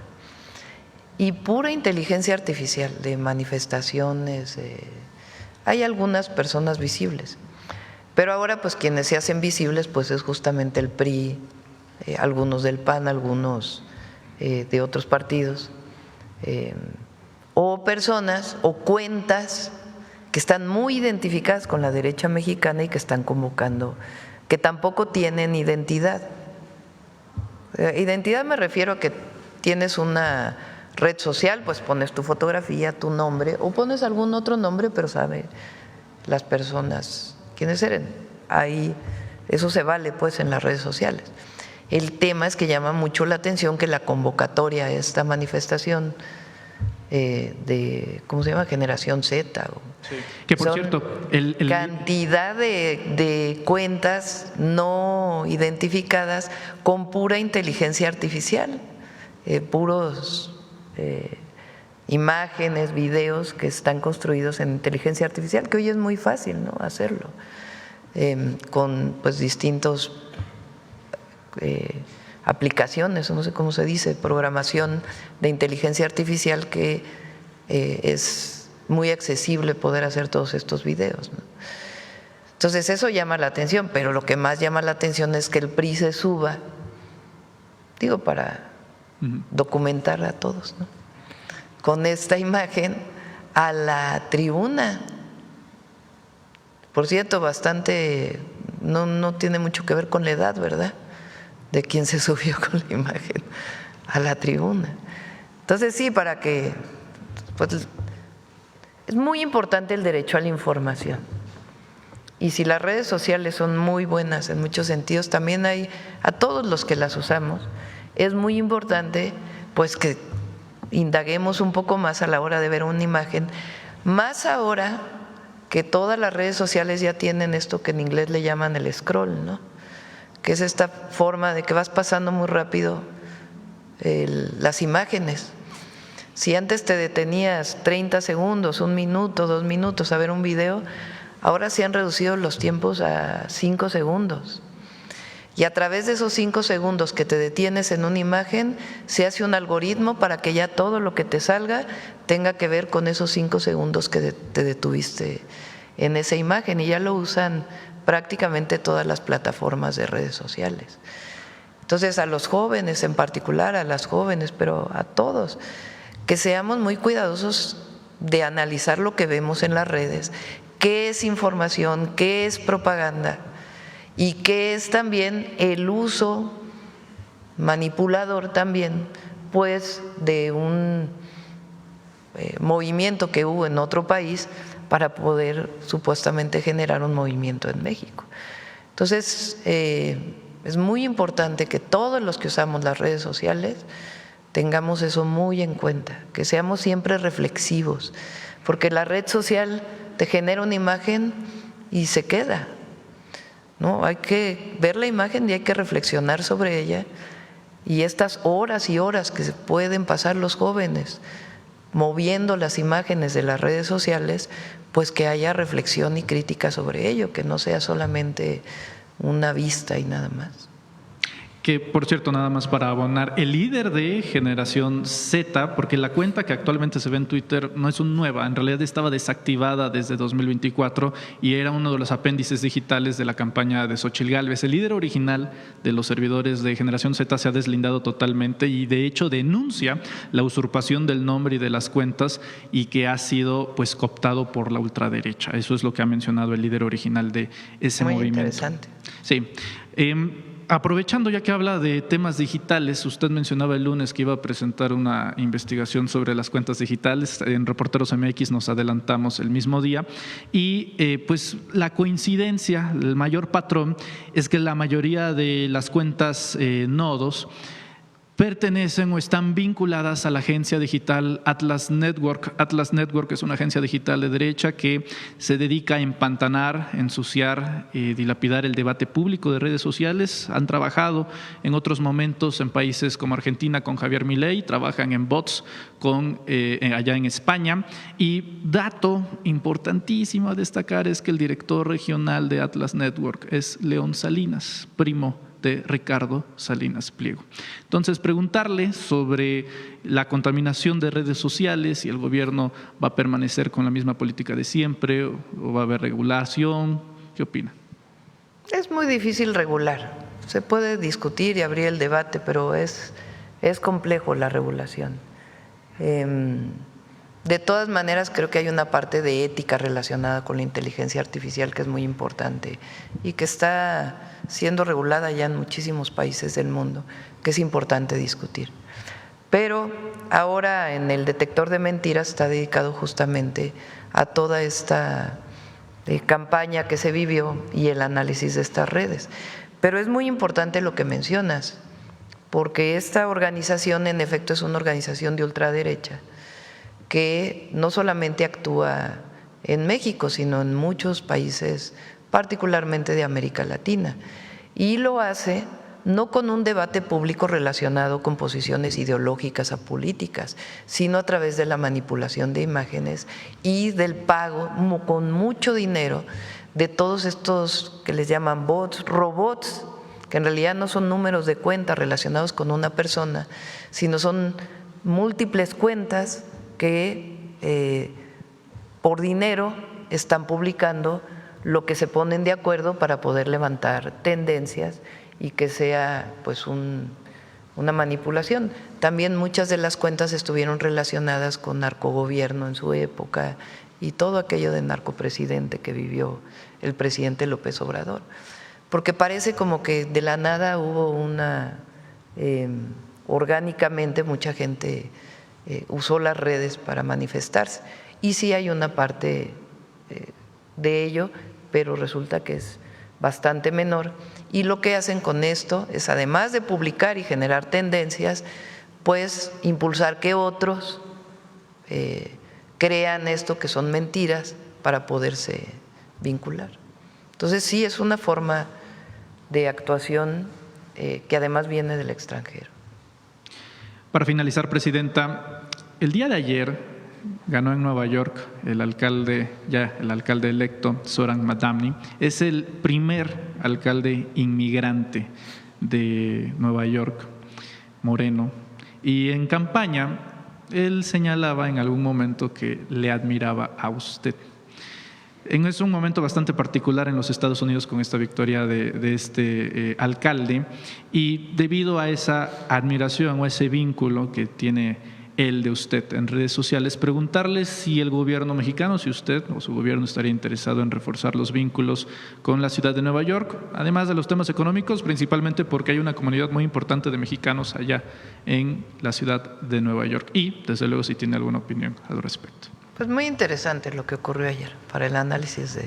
y pura inteligencia artificial de manifestaciones. Hay algunas personas visibles, pero ahora pues quienes se hacen visibles pues es justamente el PRI, algunos del PAN, algunos de otros partidos, o personas o cuentas que están muy identificadas con la derecha mexicana y que están convocando, que tampoco tienen identidad. Identidad me refiero a que tienes una red social, pues pones tu fotografía, tu nombre, o pones algún otro nombre, pero sabe las personas quiénes eran. Ahí eso se vale pues en las redes sociales. El tema es que llama mucho la atención que la convocatoria a esta manifestación de, ¿cómo se llama? Generación Z.
Sí. Que por cierto,
cantidad de cuentas no identificadas con pura inteligencia artificial, puros imágenes, videos que están construidos en inteligencia artificial, que hoy es muy fácil, ¿no?, hacerlo, con pues distintos aplicaciones, no sé cómo se dice, programación de inteligencia artificial, que es muy accesible poder hacer todos estos videos, ¿no? Entonces eso llama la atención, pero lo que más llama la atención es que el PRI se suba, digo, para documentar a todos, ¿no?, con esta imagen a la tribuna. Por cierto, bastante, no tiene mucho que ver con la edad, ¿verdad?, de quien se subió con la imagen a la tribuna. Entonces sí, para que, pues, es muy importante el derecho a la información. Y si las redes sociales son muy buenas en muchos sentidos, también hay, a todos los que las usamos, es muy importante pues que indaguemos un poco más a la hora de ver una imagen, más ahora que todas las redes sociales ya tienen esto que en inglés le llaman el scroll, ¿no?, que es esta forma de que vas pasando muy rápido las imágenes. Si antes te detenías 30 segundos, 1 minuto, 2 minutos a ver un video, ahora se han reducido los tiempos a 5 segundos. Y a través de esos 5 segundos que te detienes en una imagen, se hace un algoritmo para que ya todo lo que te salga tenga que ver con esos 5 segundos que te detuviste en esa imagen, y ya lo usan prácticamente todas las plataformas de redes sociales. Entonces, a los jóvenes en particular, a las jóvenes, pero a todos, que seamos muy cuidadosos de analizar lo que vemos en las redes, qué es información, qué es propaganda y qué es también el uso manipulador también, pues, de un movimiento que hubo en otro país para poder supuestamente generar un movimiento en México. Entonces, es muy importante que todos los que usamos las redes sociales tengamos eso muy en cuenta, que seamos siempre reflexivos, porque la red social te genera una imagen y se queda, ¿no? Hay que ver la imagen y hay que reflexionar sobre ella, y estas horas y horas que se pueden pasar los jóvenes moviendo las imágenes de las redes sociales, pues que haya reflexión y crítica sobre ello, que no sea solamente una vista y nada más.
Que, por cierto, nada más para abonar, el líder de Generación Z, porque la cuenta que actualmente se ve en Twitter no es nueva, en realidad estaba desactivada desde 2024 y era uno de los apéndices digitales de la campaña de Xóchitl Gálvez. El líder original de los servidores de Generación Z se ha deslindado totalmente y de hecho denuncia la usurpación del nombre y de las cuentas, y que ha sido pues cooptado por la ultraderecha. Eso es lo que ha mencionado el líder original de ese movimiento.
Muy interesante.
Sí. aprovechando ya que habla de temas digitales, usted mencionaba el lunes que iba a presentar una investigación sobre las cuentas digitales. En Reporteros MX nos adelantamos el mismo día y pues la coincidencia, el mayor patrón es que la mayoría de las cuentas nodos pertenecen o están vinculadas a la agencia digital Atlas Network. Atlas Network es una agencia digital de derecha que se dedica a empantanar, ensuciar, dilapidar el debate público de redes sociales. Han trabajado en otros momentos en países como Argentina con Javier Milei, trabajan en bots allá en España. Y dato importantísimo a destacar es que el director regional de Atlas Network es León Salinas, primo de Ricardo Salinas Pliego. Entonces, preguntarle sobre la contaminación de redes sociales, si el gobierno va a permanecer con la misma política de siempre o va a haber regulación. ¿Qué opina?
Es muy difícil regular. Se puede discutir y abrir el debate, pero es complejo la regulación. De todas maneras, creo que hay una parte de ética relacionada con la inteligencia artificial que es muy importante y que está siendo regulada ya en muchísimos países del mundo, que es importante discutir. Pero ahora en el detector de mentiras está dedicado justamente a toda esta campaña que se vivió y el análisis de estas redes. Pero es muy importante lo que mencionas, porque esta organización en efecto es una organización de ultraderecha que no solamente actúa en México, sino en muchos países, particularmente de América Latina, y lo hace no con un debate público relacionado con posiciones ideológicas o políticas, sino a través de la manipulación de imágenes y del pago con mucho dinero de todos estos que les llaman bots, robots, que en realidad no son números de cuenta relacionados con una persona, sino son múltiples cuentas que por dinero están publicando lo que se ponen de acuerdo para poder levantar tendencias y que sea pues una manipulación. También muchas de las cuentas estuvieron relacionadas con narcogobierno en su época y todo aquello de narcopresidente que vivió el presidente López Obrador, porque parece como que de la nada hubo orgánicamente mucha gente usó las redes para manifestarse. Y sí hay una parte de ello, pero resulta que es bastante menor. Y lo que hacen con esto es, además de publicar y generar tendencias, pues impulsar que otros crean esto que son mentiras para poderse vincular. Entonces sí es una forma de actuación que además viene del extranjero.
Para finalizar, Presidenta, el día de ayer ganó en Nueva York el alcalde electo, Zoran Mamdani. Es el primer alcalde inmigrante de Nueva York, moreno. Y en campaña, él señalaba en algún momento que le admiraba a usted. Es un momento bastante particular en los Estados Unidos con esta victoria de este alcalde, y debido a esa admiración o ese vínculo que tiene él de usted en redes sociales, preguntarle si el gobierno mexicano, si usted o su gobierno estaría interesado en reforzar los vínculos con la ciudad de Nueva York, además de los temas económicos, principalmente porque hay una comunidad muy importante de mexicanos allá en la ciudad de Nueva York, y desde luego si tiene alguna opinión al respecto.
Pues muy interesante lo que ocurrió ayer para el análisis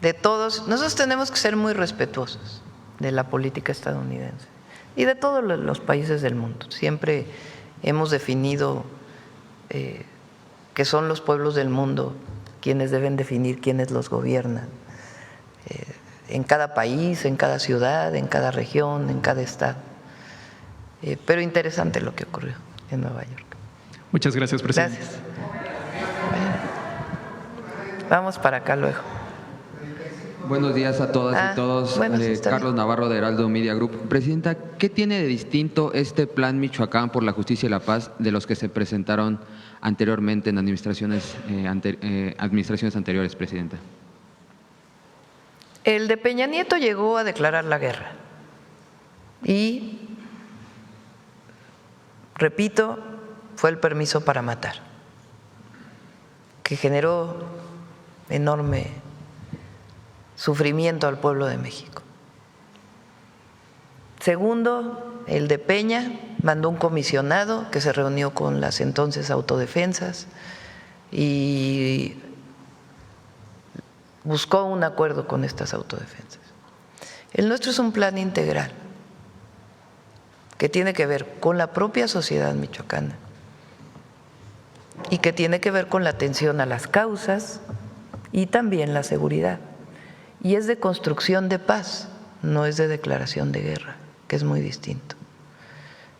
de todos. Nosotros tenemos que ser muy respetuosos de la política estadounidense y de todos los países del mundo. Siempre hemos definido que son los pueblos del mundo quienes deben definir quiénes los gobiernan, en cada país, en cada ciudad, en cada región, en cada estado. Pero interesante lo que ocurrió en Nueva York.
Muchas gracias, presidente.
Gracias. Vamos para acá luego.
Buenos días a todas y todos. Carlos Navarro de Heraldo Media Group. Presidenta, ¿qué tiene de distinto este Plan Michoacán por la Justicia y la Paz de los que se presentaron anteriormente en administraciones anteriores, Presidenta?
El de Peña Nieto llegó a declarar la guerra y, repito, fue el permiso para matar, que generó enorme sufrimiento al pueblo de México. Segundo, el de Peña mandó un comisionado que se reunió con las entonces autodefensas y buscó un acuerdo con estas autodefensas. El nuestro es un plan integral que tiene que ver con la propia sociedad michoacana y que tiene que ver con la atención a las causas y también la seguridad. Y es de construcción de paz, no es de declaración de guerra, que es muy distinto.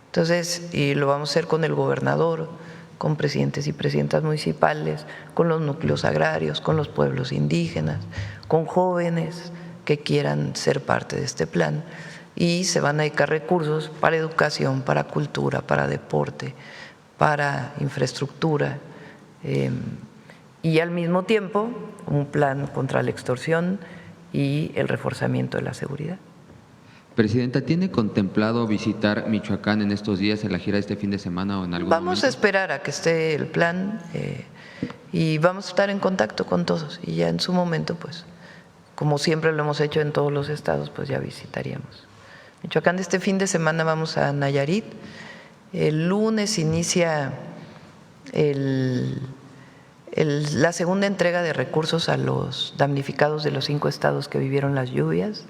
Entonces, y lo vamos a hacer con el gobernador, con presidentes y presidentas municipales, con los núcleos agrarios, con los pueblos indígenas, con jóvenes que quieran ser parte de este plan, y se van a dedicar recursos para educación, para cultura, para deporte, para infraestructura, y al mismo tiempo un plan contra la extorsión y el reforzamiento de la seguridad.
Presidenta, ¿tiene contemplado visitar Michoacán en estos días, en la gira de este fin de semana o en algún
Vamos
momento?
a esperar a que esté el plan y vamos a estar en contacto con todos, y ya en su momento, pues, como siempre lo hemos hecho en todos los estados, pues ya visitaríamos Michoacán. Este fin de semana vamos a Nayarit. El lunes inicia la segunda entrega de recursos a los damnificados de los 5 estados que vivieron las lluvias.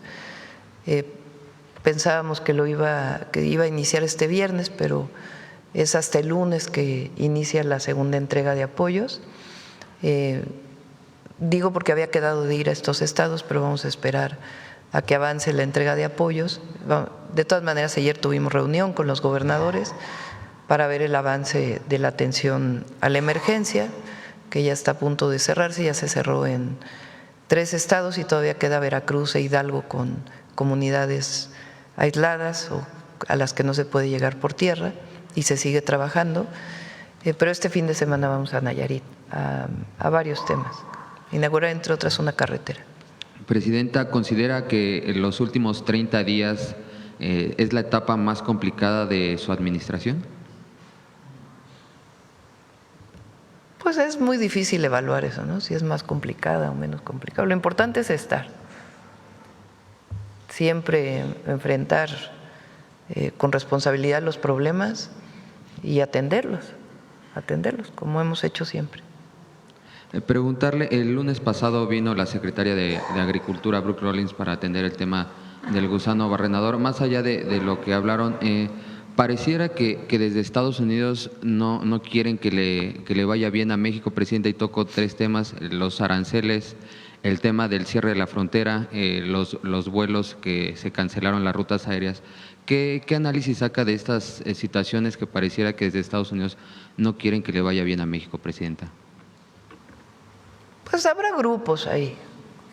Pensábamos que iba a iniciar este viernes, pero es hasta el lunes que inicia la segunda entrega de apoyos. Digo porque había quedado de ir a estos estados, pero vamos a esperar a que avance la entrega de apoyos. De todas maneras, ayer tuvimos reunión con los gobernadores para ver el avance de la atención a la emergencia, que ya está a punto de cerrarse, ya se cerró en 3 estados y todavía queda Veracruz e Hidalgo con comunidades aisladas o a las que no se puede llegar por tierra, y se sigue trabajando. Pero este fin de semana vamos a Nayarit a varios temas, inaugurar entre otras una carretera.
Presidenta, ¿considera que en los últimos 30 días es la etapa más complicada de su administración?
Pues es muy difícil evaluar eso, ¿no? Si es más complicada o menos complicada. Lo importante es estar, siempre enfrentar con responsabilidad los problemas y atenderlos como hemos hecho siempre.
Preguntarle, el lunes pasado vino la secretaria de Agricultura, Brooke Rollins, para atender el tema del gusano barrenador. Más allá de lo que hablaron, pareciera que desde Estados Unidos no quieren que le vaya bien a México, Presidenta, y toco 3 temas: los aranceles, el tema del cierre de la frontera, los vuelos que se cancelaron, las rutas aéreas. ¿Qué análisis saca de estas situaciones que pareciera que desde Estados Unidos no quieren que le vaya bien a México, Presidenta?
Pues habrá grupos ahí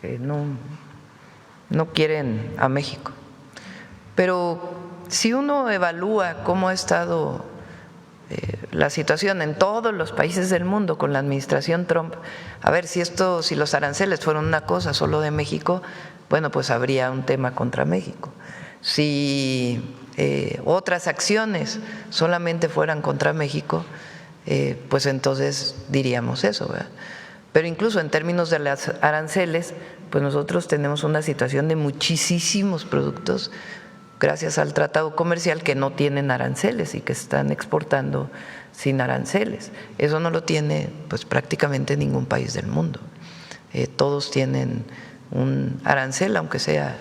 que no quieren a México, pero si uno evalúa cómo ha estado la situación en todos los países del mundo con la administración Trump, a ver si los aranceles fueron una cosa solo de México, bueno, pues habría un tema contra México. Si otras acciones solamente fueran contra México, pues entonces diríamos eso, ¿verdad? Pero incluso en términos de las aranceles, pues nosotros tenemos una situación de muchísimos productos, gracias al tratado comercial, que no tienen aranceles y que están exportando sin aranceles. Eso no lo tiene pues prácticamente ningún país del mundo. Todos tienen un arancel, aunque sea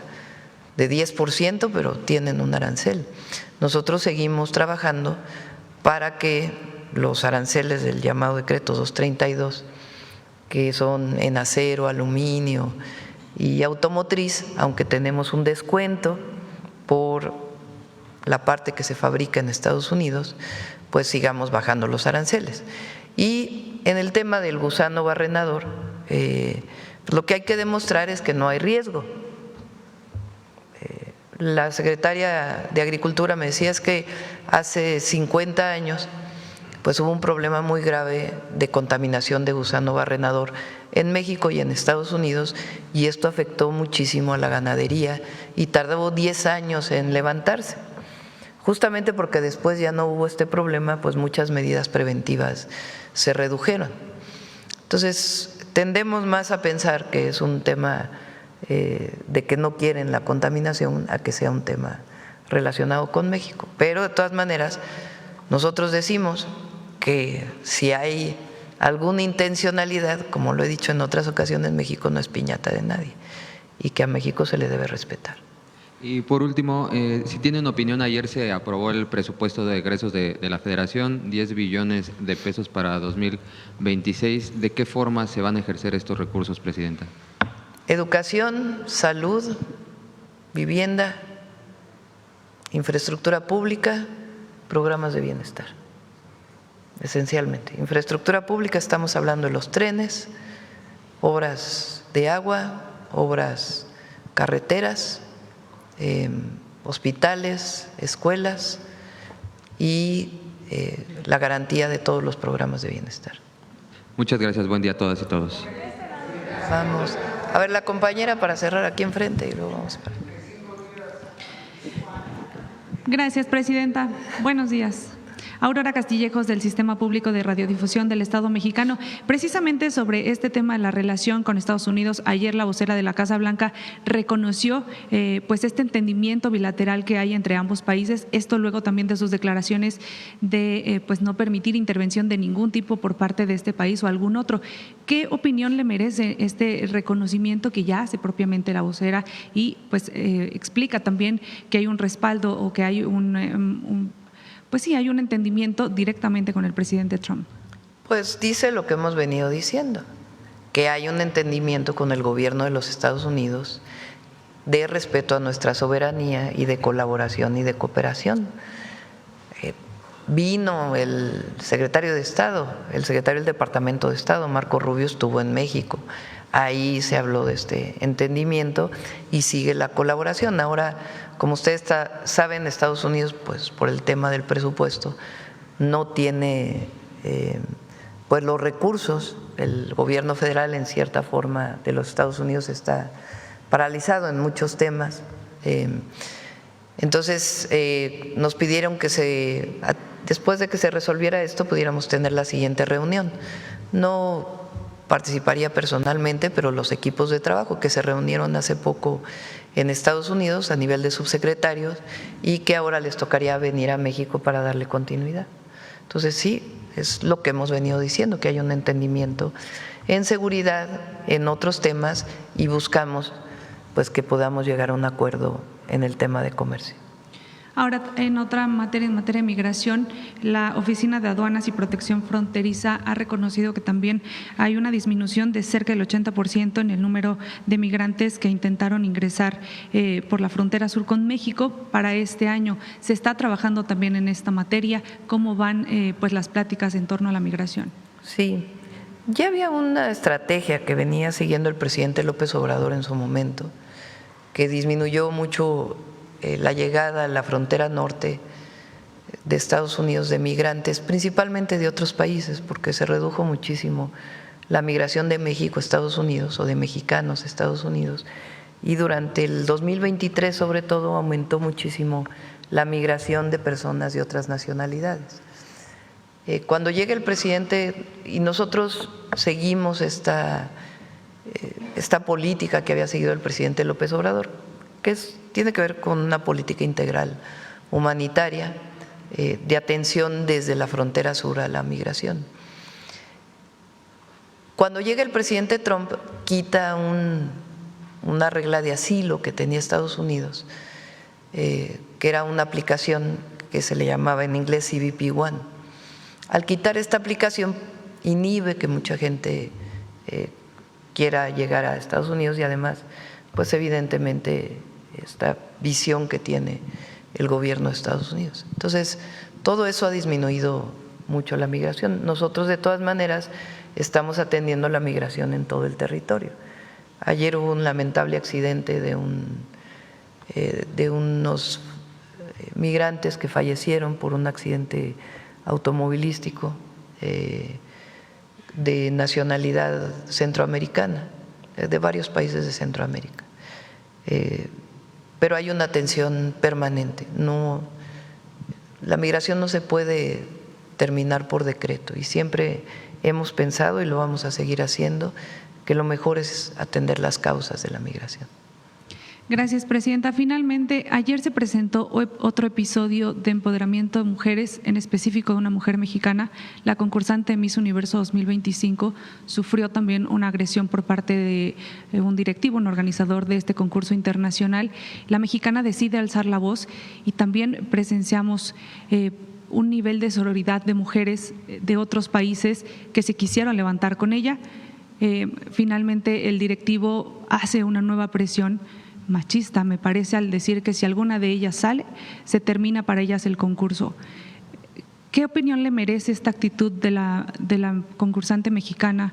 de 10%, pero tienen un arancel. Nosotros seguimos trabajando para que los aranceles del llamado decreto 232, que son en acero, aluminio y automotriz, aunque tenemos un descuento por la parte que se fabrica en Estados Unidos, pues sigamos bajando los aranceles. Y en el tema del gusano barrenador, lo que hay que demostrar es que no hay riesgo. La secretaria de Agricultura me decía es que hace 50 años pues hubo un problema muy grave de contaminación de gusano barrenador en México y en Estados Unidos, y esto afectó muchísimo a la ganadería y tardó 10 años en levantarse. Justamente porque después ya no hubo este problema, pues muchas medidas preventivas se redujeron. Entonces, tendemos más a pensar que es un tema de que no quieren la contaminación a que sea un tema relacionado con México. Pero de todas maneras, nosotros decimos que si hay alguna intencionalidad, como lo he dicho en otras ocasiones, México no es piñata de nadie y que a México se le debe respetar.
Y por último, si tiene una opinión, ayer se aprobó el presupuesto de egresos de la Federación, 10 billones de pesos para 2026. ¿De qué forma se van a ejercer estos recursos, Presidenta?
Educación, salud, vivienda, infraestructura pública, programas de bienestar. Esencialmente, infraestructura pública, estamos hablando de los trenes, obras de agua, obras carreteras, hospitales, escuelas y la garantía de todos los programas de bienestar.
Muchas gracias, buen día a todas y todos.
Vamos, a ver la compañera para cerrar aquí enfrente y luego vamos para…
Gracias, Presidenta. Buenos días. Aurora Castillejos, del Sistema Público de Radiodifusión del Estado Mexicano. Precisamente sobre este tema de la relación con Estados Unidos, ayer la vocera de la Casa Blanca reconoció pues este entendimiento bilateral que hay entre ambos países, esto luego también de sus declaraciones de pues no permitir intervención de ningún tipo por parte de este país o algún otro. ¿Qué opinión le merece este reconocimiento que ya hace propiamente la vocera y pues explica también que hay un respaldo o que hay pues sí, hay un entendimiento directamente con el presidente Trump?
Pues dice lo que hemos venido diciendo, que hay un entendimiento con el gobierno de los Estados Unidos de respeto a nuestra soberanía y de colaboración y de cooperación. Vino el secretario de Estado, el secretario del Departamento de Estado, Marco Rubio, estuvo en México. Ahí se habló de este entendimiento y sigue la colaboración. Ahora, como ustedes saben, Estados Unidos, pues por el tema del presupuesto, no tiene pues los recursos. El gobierno federal, en cierta forma, de los Estados Unidos está paralizado en muchos temas. Entonces, nos pidieron que después de que se resolviera esto, pudiéramos tener la siguiente reunión. No participaría personalmente, pero los equipos de trabajo que se reunieron hace poco en Estados Unidos a nivel de subsecretarios y que ahora les tocaría venir a México para darle continuidad. Entonces sí, es lo que hemos venido diciendo, que hay un entendimiento en seguridad, en otros temas y buscamos pues que podamos llegar a un acuerdo en el tema de comercio.
Ahora, en otra materia, en materia de migración, la Oficina de Aduanas y Protección Fronteriza ha reconocido que también hay una disminución de cerca del 80% en el número de migrantes que intentaron ingresar por la frontera sur con México para este año. ¿Se está trabajando también en esta materia? ¿Cómo van pues las pláticas en torno a la migración?
Sí, ya había una estrategia que venía siguiendo el presidente López Obrador en su momento, que disminuyó mucho la llegada a la frontera norte de Estados Unidos de migrantes, principalmente de otros países, porque se redujo muchísimo la migración de México a Estados Unidos o de mexicanos a Estados Unidos. Y durante el 2023, sobre todo, aumentó muchísimo la migración de personas de otras nacionalidades. Cuando llega el presidente, y nosotros seguimos esta política que había seguido el presidente López Obrador, que tiene que ver con una política integral humanitaria de atención desde la frontera sur a la migración. Cuando llega el presidente Trump, quita una regla de asilo que tenía Estados Unidos, que era una aplicación que se le llamaba en inglés CBP One. Al quitar esta aplicación, inhibe que mucha gente quiera llegar a Estados Unidos y además, pues evidentemente, esta visión que tiene el gobierno de Estados Unidos. Entonces, todo eso ha disminuido mucho la migración. Nosotros, de todas maneras, estamos atendiendo la migración en todo el territorio. Ayer hubo un lamentable accidente de unos migrantes que fallecieron por un accidente automovilístico de nacionalidad centroamericana, de varios países de Centroamérica. Pero hay una atención permanente. La migración no se puede terminar por decreto y siempre hemos pensado, y lo vamos a seguir haciendo, que lo mejor es atender las causas de la migración.
Gracias, Presidenta. Finalmente, ayer se presentó otro episodio de empoderamiento de mujeres, en específico de una mujer mexicana. La concursante Miss Universo 2025 sufrió también una agresión por parte de un directivo, un organizador de este concurso internacional. La mexicana decide alzar la voz y también presenciamos un nivel de sororidad de mujeres de otros países que se quisieron levantar con ella. Finalmente, el directivo hace una nueva presión machista, me parece, al decir que si alguna de ellas sale, se termina para ellas el concurso. ¿Qué opinión le merece esta actitud de la concursante mexicana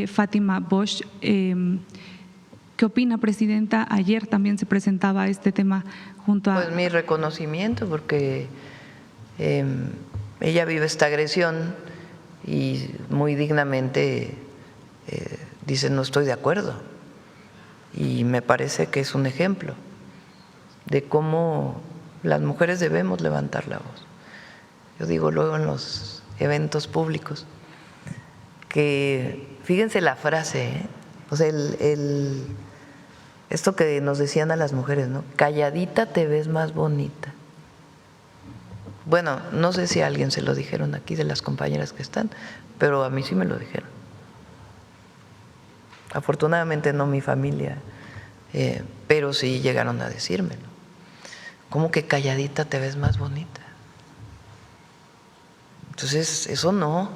Fátima Bosch? ¿Qué opina, Presidenta? Ayer también se presentaba este tema junto a…
Pues mi reconocimiento, porque ella vive esta agresión y muy dignamente dice no estoy de acuerdo. Y me parece que es un ejemplo de cómo las mujeres debemos levantar la voz. Yo digo luego en los eventos públicos que, fíjense la frase, o sea, esto que nos decían a las mujeres, ¿no? Calladita te ves más bonita. Bueno, no sé si a alguien se lo dijeron aquí de las compañeras que están, pero a mí sí me lo dijeron. Afortunadamente no mi familia, pero sí llegaron a decírmelo. ¿Cómo que calladita te ves más bonita? Entonces, eso no.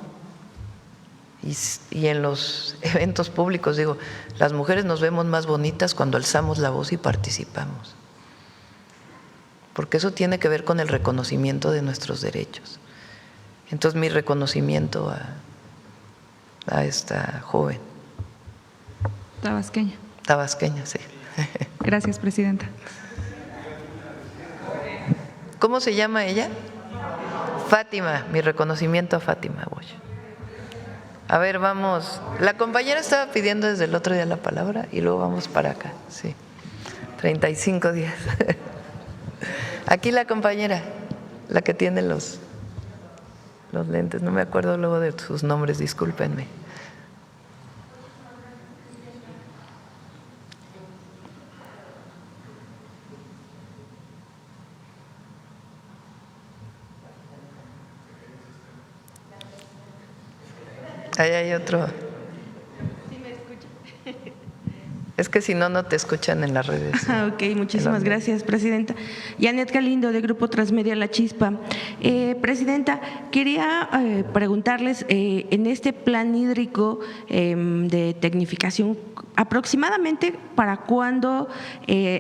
Y en los eventos públicos, digo, las mujeres nos vemos más bonitas cuando alzamos la voz y participamos. Porque eso tiene que ver con el reconocimiento de nuestros derechos. Entonces, mi reconocimiento a esta joven.
Tabasqueña.
Tabasqueña, sí.
Gracias, Presidenta.
¿Cómo se llama ella? Fátima, mi reconocimiento a Fátima Bosch. A ver, vamos. La compañera estaba pidiendo desde el otro día la palabra y luego vamos para acá, sí. 35 días. Aquí la compañera, la que tiene los lentes, no me acuerdo luego de sus nombres, discúlpenme. Ahí hay otro.
Sí, me escucha.
Es que si no, no te escuchan en las redes.
Ok, muchísimas gracias, Presidenta. Janet Galindo, de Grupo Transmedia La Chispa. Presidenta, quería preguntarles, en este plan hídrico de tecnificación, aproximadamente para cuándo,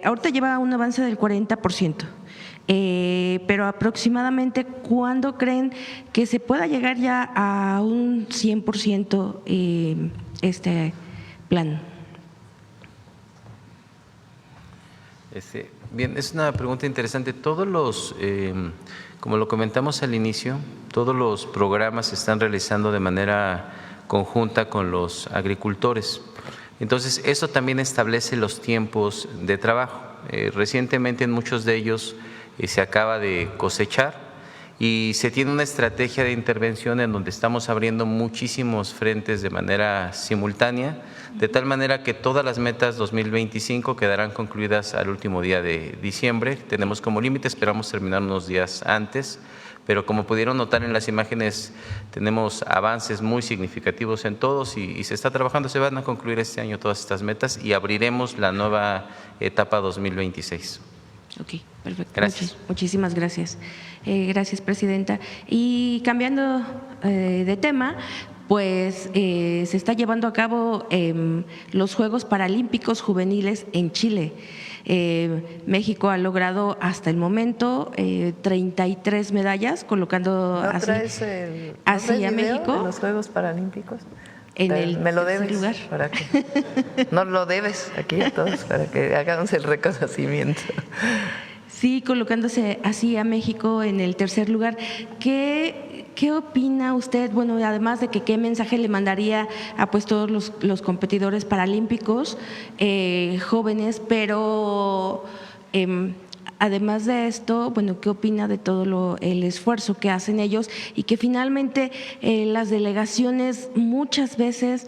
ahorita lleva un avance del 40%. Pero aproximadamente ¿cuándo creen que se pueda llegar ya a un 100% este plan?
Bien, es una pregunta interesante. Todos los, como lo comentamos al inicio, todos los programas se están realizando de manera conjunta con los agricultores. Entonces, eso también establece los tiempos de trabajo. Recientemente en muchos de ellos se acaba de cosechar y se tiene una estrategia de intervención en donde estamos abriendo muchísimos frentes de manera simultánea, de tal manera que todas las metas 2025 quedarán concluidas al último día de diciembre. Tenemos como límite, esperamos terminar unos días antes, pero como pudieron notar en las imágenes, tenemos avances muy significativos en todos y se está trabajando, se van a concluir este año todas estas metas y abriremos la nueva etapa 2026.
Ok, perfecto.
Gracias.
Muchísimas gracias. Gracias, Presidenta. Y cambiando de tema, pues se está llevando a cabo los Juegos Paralímpicos Juveniles en Chile. México ha logrado hasta el momento 33 medallas, colocando así a México
en los Juegos Paralímpicos.
Me
lo debes
lugar.
Para que no lo debes aquí a todos para que hagamos el reconocimiento.
Sí, colocándose así a México en el tercer lugar. ¿Qué opina usted? Bueno, además de que qué mensaje le mandaría a pues todos los competidores paralímpicos jóvenes, pero además de esto, bueno, ¿qué opina de todo el esfuerzo que hacen ellos y que finalmente las delegaciones muchas veces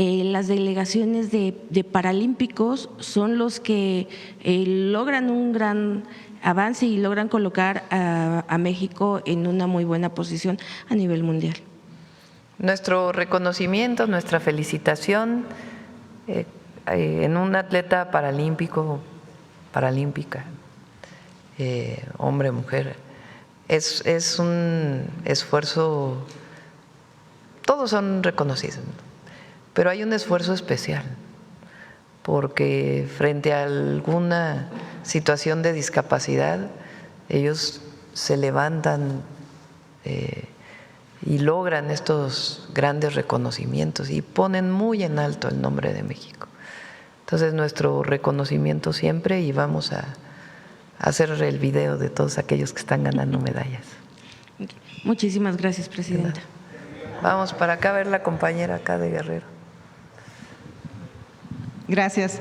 las delegaciones de paralímpicos son los que logran un gran avance y logran colocar a México en una muy buena posición a nivel mundial.
Nuestro reconocimiento, nuestra felicitación en un atleta paralímpico, paralímpica, hombre, mujer, es un esfuerzo, todos son reconocidos, pero hay un esfuerzo especial, porque frente a alguna situación de discapacidad, ellos se levantan y logran estos grandes reconocimientos y ponen muy en alto el nombre de México. Entonces, nuestro reconocimiento siempre, y vamos a hacer el video de todos aquellos que están ganando medallas.
Muchísimas gracias, presidenta.
Vamos para acá a ver la compañera acá de Guerrero.
Gracias.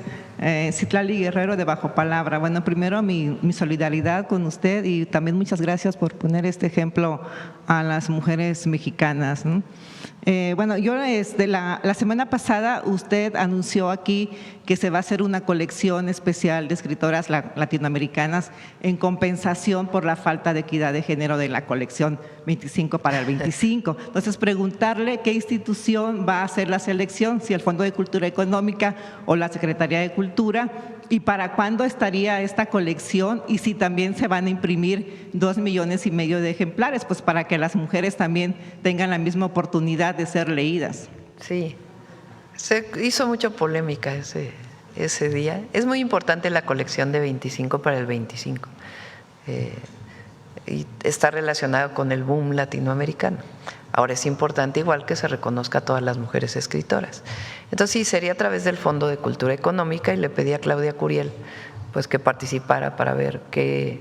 Citlali Guerrero de Bajo Palabra. Bueno, primero mi solidaridad con usted y también muchas gracias por poner este ejemplo a las mujeres mexicanas, ¿no? Bueno, yo la semana pasada usted anunció aquí que se va a hacer una colección especial de escritoras latinoamericanas en compensación por la falta de equidad de género de la colección 25 para el 25. Entonces, preguntarle qué institución va a hacer la selección, si el Fondo de Cultura Económica o la Secretaría de Cultura, y para cuándo estaría esta colección y si también se van a imprimir 2,5 millones de ejemplares, pues para que las mujeres también tengan la misma oportunidad de ser leídas.
Sí, se hizo mucha polémica ese día. Es muy importante la colección de 25 para el 25 y está relacionado con el boom latinoamericano. Ahora es importante igual que se reconozca a todas las mujeres escritoras. Entonces sí, sería a través del Fondo de Cultura Económica, y le pedí a Claudia Curiel pues que participara para ver qué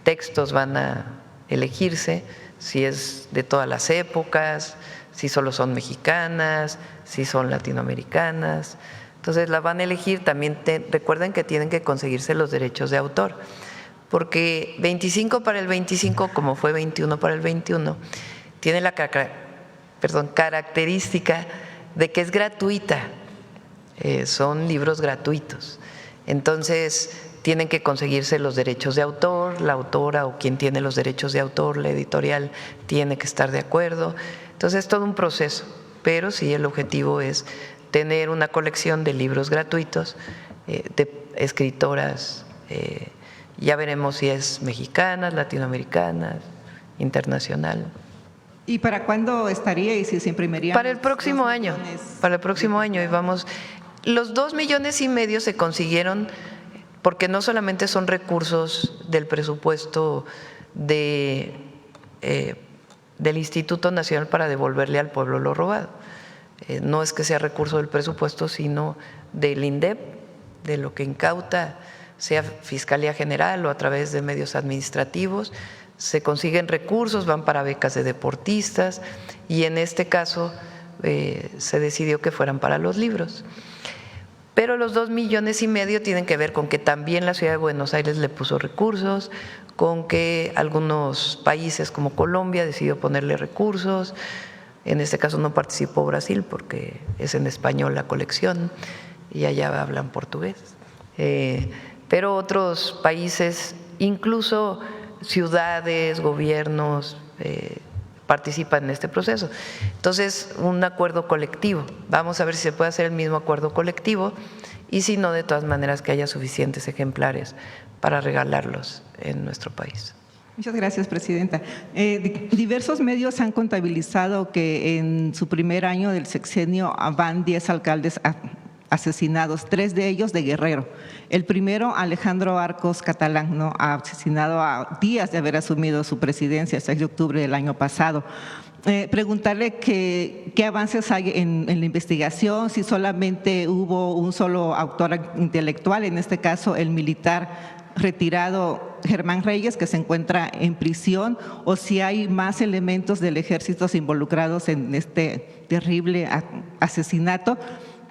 textos van a elegirse, si es de todas las épocas, si solo son mexicanas, si son latinoamericanas. Entonces la van a elegir. También recuerden que tienen que conseguirse los derechos de autor, porque 25 para el 25, como fue 21 para el 21, tiene la característica de que es gratuita, son libros gratuitos. Entonces tienen que conseguirse los derechos de autor, la autora o quien tiene los derechos de autor, la editorial tiene que estar de acuerdo. Entonces es todo un proceso, pero sí, el objetivo es tener una colección de libros gratuitos de escritoras, ya veremos si es mexicanas, latinoamericanas, internacional.
¿Y para cuándo estaría y si se imprimiría?
Para el próximo año, para el próximo año. Y vamos, los 2,5 millones se consiguieron porque no solamente son recursos del presupuesto del Instituto Nacional para devolverle al pueblo lo robado. No es que sea recurso del presupuesto, sino del INDEP, de lo que incauta, sea Fiscalía General o a través de medios administrativos. Se consiguen recursos, van para becas de deportistas, y en este caso se decidió que fueran para los libros. Pero los 2,5 millones tienen que ver con que también la Ciudad de Buenos Aires le puso recursos, con que algunos países como Colombia decidió ponerle recursos. En este caso no participó Brasil porque es en español la colección y allá hablan portugués. Pero otros países, incluso ciudades, gobiernos, participan en este proceso. Entonces, un acuerdo colectivo. Vamos a ver si se puede hacer el mismo acuerdo colectivo, y si no, de todas maneras que haya suficientes ejemplares para regalarlos en nuestro país.
Muchas gracias, presidenta. Diversos medios han contabilizado que en su primer año del sexenio van 10 alcaldes asesinados, 3 de ellos de Guerrero. El primero, Alejandro Arcos Catalán, ¿no?, asesinado a días de haber asumido su presidencia, el 6 de octubre del año pasado. Preguntarle qué avances hay en la investigación, si solamente hubo un solo autor intelectual, en este caso el militar retirado Germán Reyes, que se encuentra en prisión, o si hay más elementos del ejército involucrados en este terrible asesinato.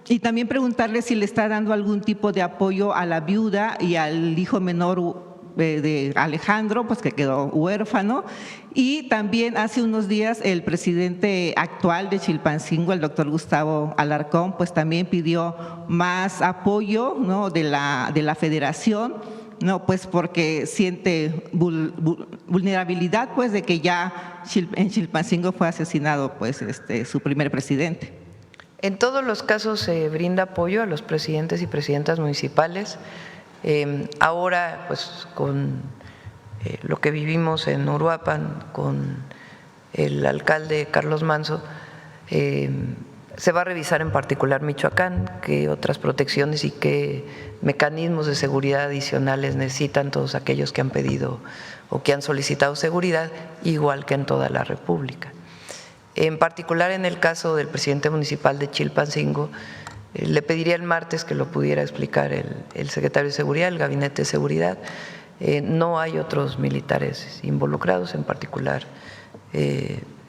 Y también preguntarle si le está dando algún tipo de apoyo a la viuda y al hijo menor de Alejandro, pues que quedó huérfano. Y también hace unos días el presidente actual de Chilpancingo, el doctor Gustavo Alarcón, pues también pidió más apoyo, ¿no?, de la federación, ¿no?, pues porque siente vulnerabilidad, pues de que ya en Chilpancingo fue asesinado pues su primer presidente.
En todos los casos se brinda apoyo a los presidentes y presidentas municipales. Ahora, pues con lo que vivimos en Uruapan, con el alcalde Carlos Manso, se va a revisar en particular Michoacán, qué otras protecciones y qué mecanismos de seguridad adicionales necesitan todos aquellos que han pedido o que han solicitado seguridad, igual que en toda la República. En particular, en el caso del presidente municipal de Chilpancingo, le pediría el martes que lo pudiera explicar el secretario de Seguridad, el Gabinete de Seguridad. No hay otros militares involucrados, en particular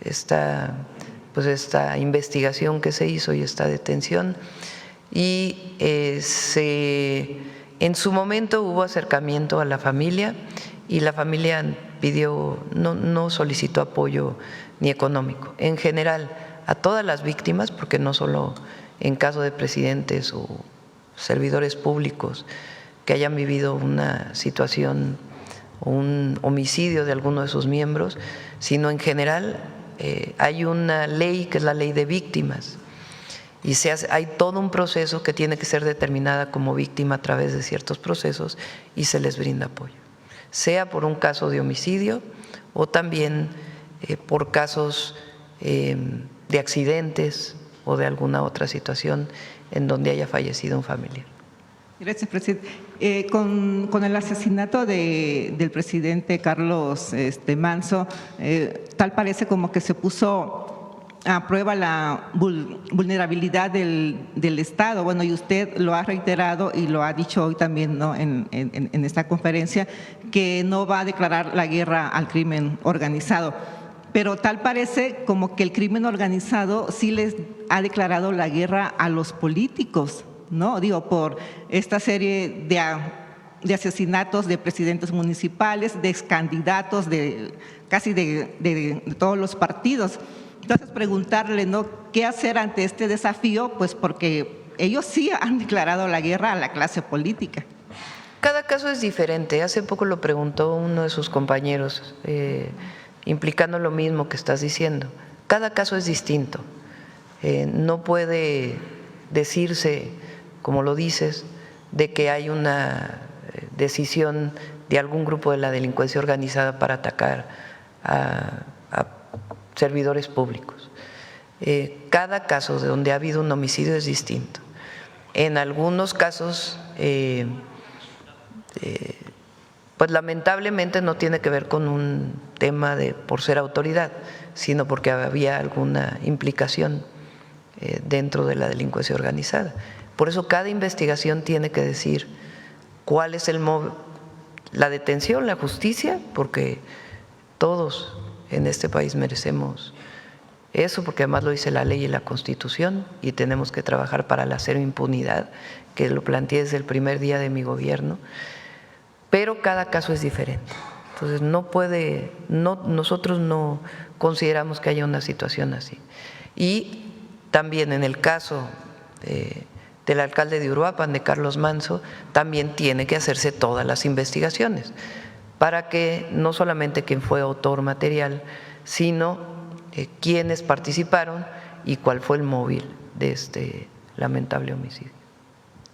esta investigación que se hizo y esta detención. Y en su momento hubo acercamiento a la familia y la familia pidió, no solicitó apoyo ni económico. En general, a todas las víctimas, porque no solo en caso de presidentes o servidores públicos que hayan vivido una situación o un homicidio de alguno de sus miembros, sino en general hay una ley que es la ley de víctimas y hay todo un proceso que tiene que ser determinada como víctima a través de ciertos procesos y se les brinda apoyo, sea por un caso de homicidio o también por casos de accidentes o de alguna otra situación en donde haya fallecido un familiar.
Gracias, presidente. Con el asesinato del presidente Carlos Manso, tal parece como que se puso a prueba la vulnerabilidad del Estado. Bueno, y usted lo ha reiterado y lo ha dicho hoy también, ¿no?, en esta conferencia, que no va a declarar la guerra al crimen organizado. Pero tal parece como que el crimen organizado sí les ha declarado la guerra a los políticos, ¿no? Digo, por esta serie de asesinatos de presidentes municipales, de excandidatos, casi de todos los partidos. Entonces, preguntarle, ¿no?, qué hacer ante este desafío, pues porque ellos sí han declarado la guerra a la clase política.
Cada caso es diferente. Hace poco lo preguntó uno de sus compañeros, implicando lo mismo que estás diciendo. Cada caso es distinto. No puede decirse, como lo dices, de que hay una decisión de algún grupo de la delincuencia organizada para atacar a servidores públicos. Cada caso de donde ha habido un homicidio es distinto. En algunos casos, pues lamentablemente no tiene que ver con un tema de por ser autoridad, sino porque había alguna implicación dentro de la delincuencia organizada. Por eso cada investigación tiene que decir cuál es la detención, la justicia, porque todos en este país merecemos eso, porque además lo dice la ley y la Constitución, y tenemos que trabajar para la cero impunidad, que lo planteé desde el primer día de mi gobierno. Pero cada caso es diferente. Entonces nosotros no consideramos que haya una situación así. Y también en el caso del alcalde de Uruapan, de Carlos Manso, también tiene que hacerse todas las investigaciones para que no solamente quien fue autor material, sino quiénes participaron y cuál fue el móvil de este lamentable homicidio.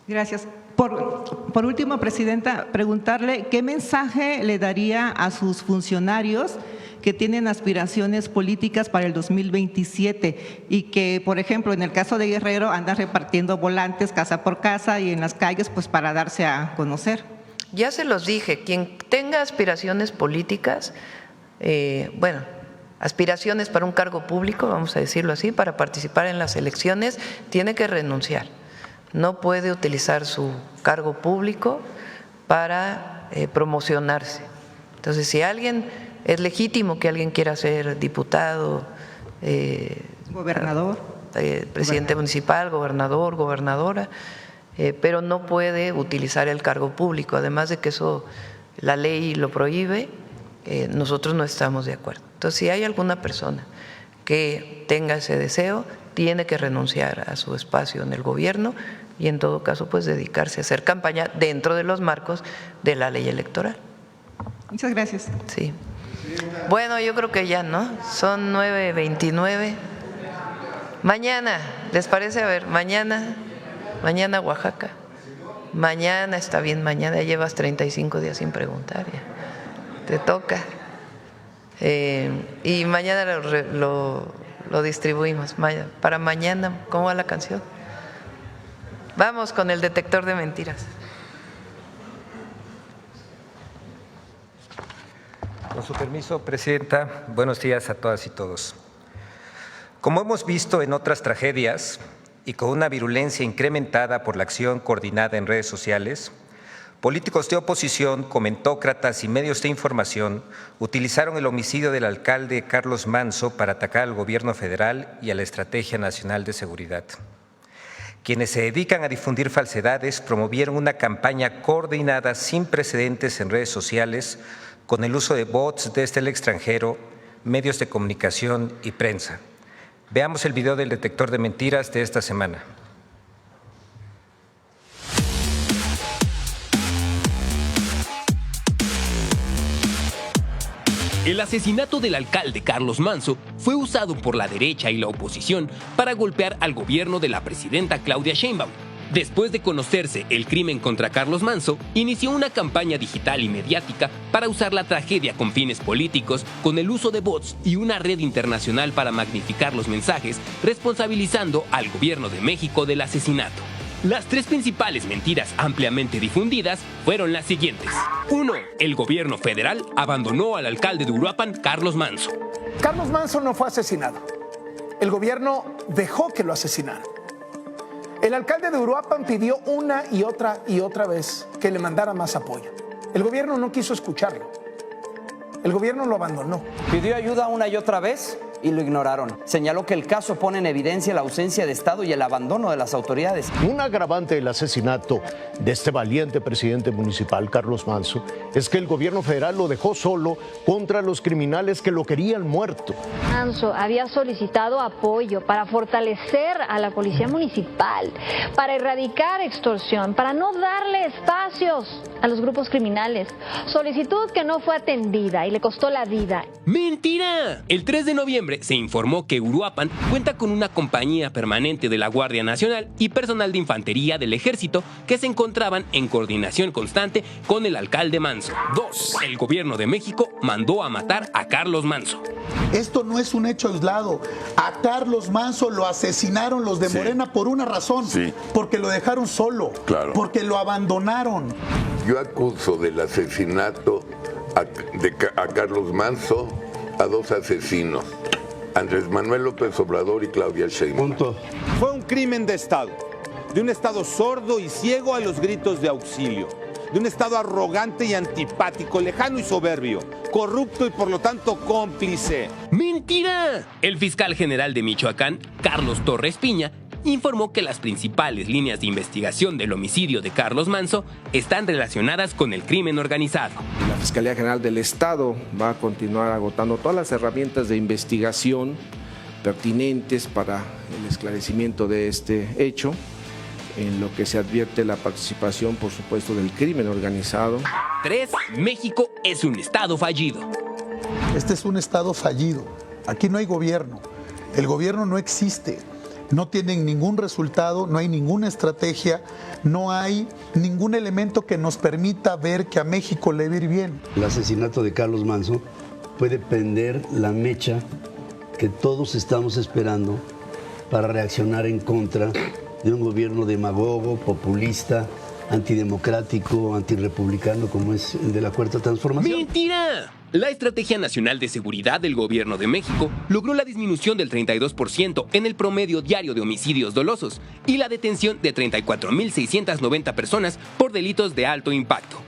Gracias. Por último, presidenta, preguntarle qué mensaje le daría a sus funcionarios que tienen aspiraciones políticas para el 2027 y que, por ejemplo, en el caso de Guerrero andan repartiendo volantes casa por casa y en las calles pues para darse a conocer.
Ya se los dije, quien tenga aspiraciones políticas, aspiraciones para un cargo público, vamos a decirlo así, para participar en las elecciones, tiene que renunciar. No puede utilizar su cargo público para promocionarse. Entonces, si alguien es legítimo que alguien quiera ser diputado,
gobernador,
presidente municipal, gobernador, gobernadora, pero no puede utilizar el cargo público, además de que eso la ley lo prohíbe, nosotros no estamos de acuerdo. Entonces, si hay alguna persona que tenga ese deseo, tiene que renunciar a su espacio en el gobierno y en todo caso pues dedicarse a hacer campaña dentro de los marcos de la ley electoral.
Muchas gracias.
Sí. Bueno, yo creo que ya, ¿no? Son 9:29. Mañana, ¿les parece? A ver, mañana Oaxaca. Mañana está bien, mañana ya llevas 35 días sin preguntar, ya. Te toca. Y mañana lo distribuimos. Para mañana, ¿cómo va la canción? Vamos con el detector de mentiras.
Con su permiso, Presidenta, buenos días a todas y todos. Como hemos visto en otras tragedias y con una virulencia incrementada por la acción coordinada en redes sociales, políticos de oposición, comentócratas y medios de información utilizaron el homicidio del alcalde Carlos Manso para atacar al gobierno federal y a la Estrategia Nacional de Seguridad. Quienes se dedican a difundir falsedades promovieron una campaña coordinada sin precedentes en redes sociales con el uso de bots desde el extranjero, medios de comunicación y prensa. Veamos el video del detector de mentiras de esta semana.
El asesinato del alcalde Carlos Manso fue usado por la derecha y la oposición para golpear al gobierno de la presidenta Claudia Sheinbaum. Después de conocerse el crimen contra Carlos Manso, inició una campaña digital y mediática para usar la tragedia con fines políticos, con el uso de bots y una red internacional para magnificar los mensajes, responsabilizando al gobierno de México del asesinato. Las tres principales mentiras ampliamente difundidas fueron las siguientes. 1. El gobierno federal abandonó al alcalde de Uruapan, Carlos Manso.
Carlos Manso no fue asesinado. El gobierno dejó que lo asesinaran. El alcalde de Uruapan pidió una y otra vez que le mandara más apoyo. El gobierno no quiso escucharlo. El gobierno lo abandonó.
Pidió ayuda una y otra vez y lo ignoraron. Señaló que el caso pone en evidencia la ausencia de Estado y el abandono de las autoridades.
Un agravante del asesinato de este valiente presidente municipal, Carlos Manso, es que el gobierno federal lo dejó solo contra los criminales que lo querían muerto.
Manso había solicitado apoyo para fortalecer a la policía municipal, para erradicar extorsión, para no darle espacios a los grupos criminales. Solicitud que no fue atendida y le costó la vida.
¡Mentira! El 3 de noviembre se informó que Uruapan cuenta con una compañía permanente de la Guardia Nacional y personal de infantería del Ejército que se encontraban en coordinación constante con el alcalde Manso. 2. El gobierno de México mandó a matar a Carlos Manso.
Esto no es un hecho aislado. A Carlos Manso lo asesinaron los de Morena por una razón, porque lo dejaron solo, porque lo abandonaron.
Yo acuso del asesinato a Carlos Manso a dos asesinos, Andrés Manuel López Obrador y Claudia Sheinbaum.
Fue un crimen de Estado, de un Estado sordo y ciego a los gritos de auxilio, de un Estado arrogante y antipático, lejano y soberbio, corrupto y por lo tanto cómplice.
¡Mentira! El fiscal general de Michoacán, Carlos Torres Piña, informó que las principales líneas de investigación del homicidio de Carlos Manso están relacionadas con el crimen organizado.
La Fiscalía General del Estado va a continuar agotando todas las herramientas de investigación pertinentes para el esclarecimiento de este hecho, en lo que se advierte la participación, por supuesto, del crimen organizado.
3. México es un estado fallido.
Este es un estado fallido. Aquí no hay gobierno. El gobierno no existe. No tienen ningún resultado, no hay ninguna estrategia, no hay ningún elemento que nos permita ver que a México le va a ir bien.
El asesinato de Carlos Manso puede prender la mecha que todos estamos esperando para reaccionar en contra de un gobierno demagogo, populista, antidemocrático, antirrepublicano como es el de la Cuarta Transformación.
¡Mentira! La Estrategia Nacional de Seguridad del Gobierno de México logró la disminución del 32% en el promedio diario de homicidios dolosos y la detención de 34.690 personas por delitos de alto impacto.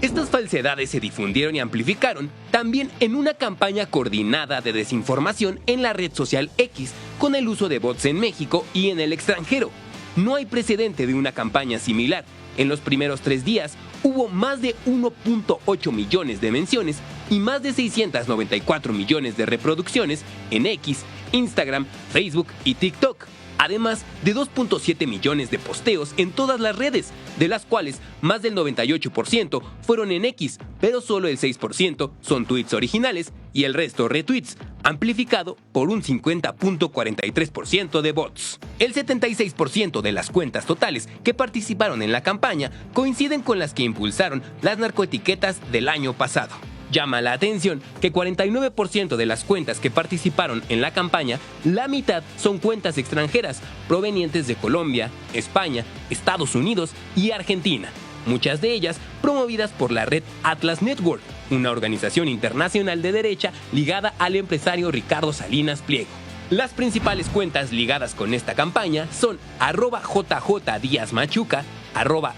Estas falsedades se difundieron y amplificaron también en una campaña coordinada de desinformación en la red social X con el uso de bots en México y en el extranjero. No hay precedente de una campaña similar. En los primeros 3 días hubo más de 1.8 millones de menciones y más de 694 millones de reproducciones en X, Instagram, Facebook y TikTok. Además de 2.7 millones de posteos en todas las redes, de las cuales más del 98% fueron en X, pero solo el 6% son tweets originales y el resto retweets, amplificado por un 50.43% de bots. El 76% de las cuentas totales que participaron en la campaña coinciden con las que impulsaron las narcoetiquetas del año pasado. Llama la atención que 49% de las cuentas que participaron en la campaña, la mitad son cuentas extranjeras provenientes de Colombia, España, Estados Unidos y Argentina. Muchas de ellas promovidas por la red Atlas Network, una organización internacional de derecha ligada al empresario Ricardo Salinas Pliego. Las principales cuentas ligadas con esta campaña son @JJ Díaz Machuca,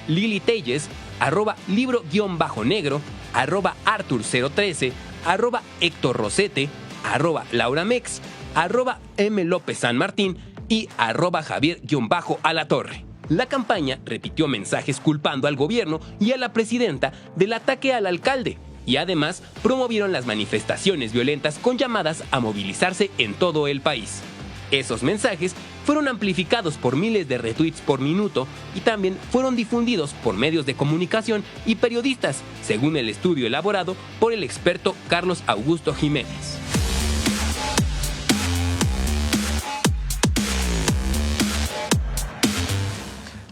@Lili Telles, @libro_negro, @Artur013, @Héctor Rosete, @LauraMex, @M López San Martín y @Javier_Alatorre. La campaña repitió mensajes culpando al gobierno y a la presidenta del ataque al alcalde y además promovieron las manifestaciones violentas con llamadas a movilizarse en todo el país. Esos mensajes fueron amplificados por miles de retweets por minuto y también fueron difundidos por medios de comunicación y periodistas, según el estudio elaborado por el experto Carlos Augusto Jiménez.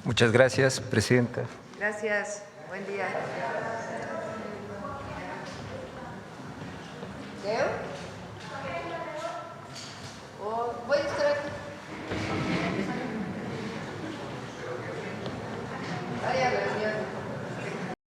Muchas gracias, Presidenta.
Gracias. Buen día. ¿Leo?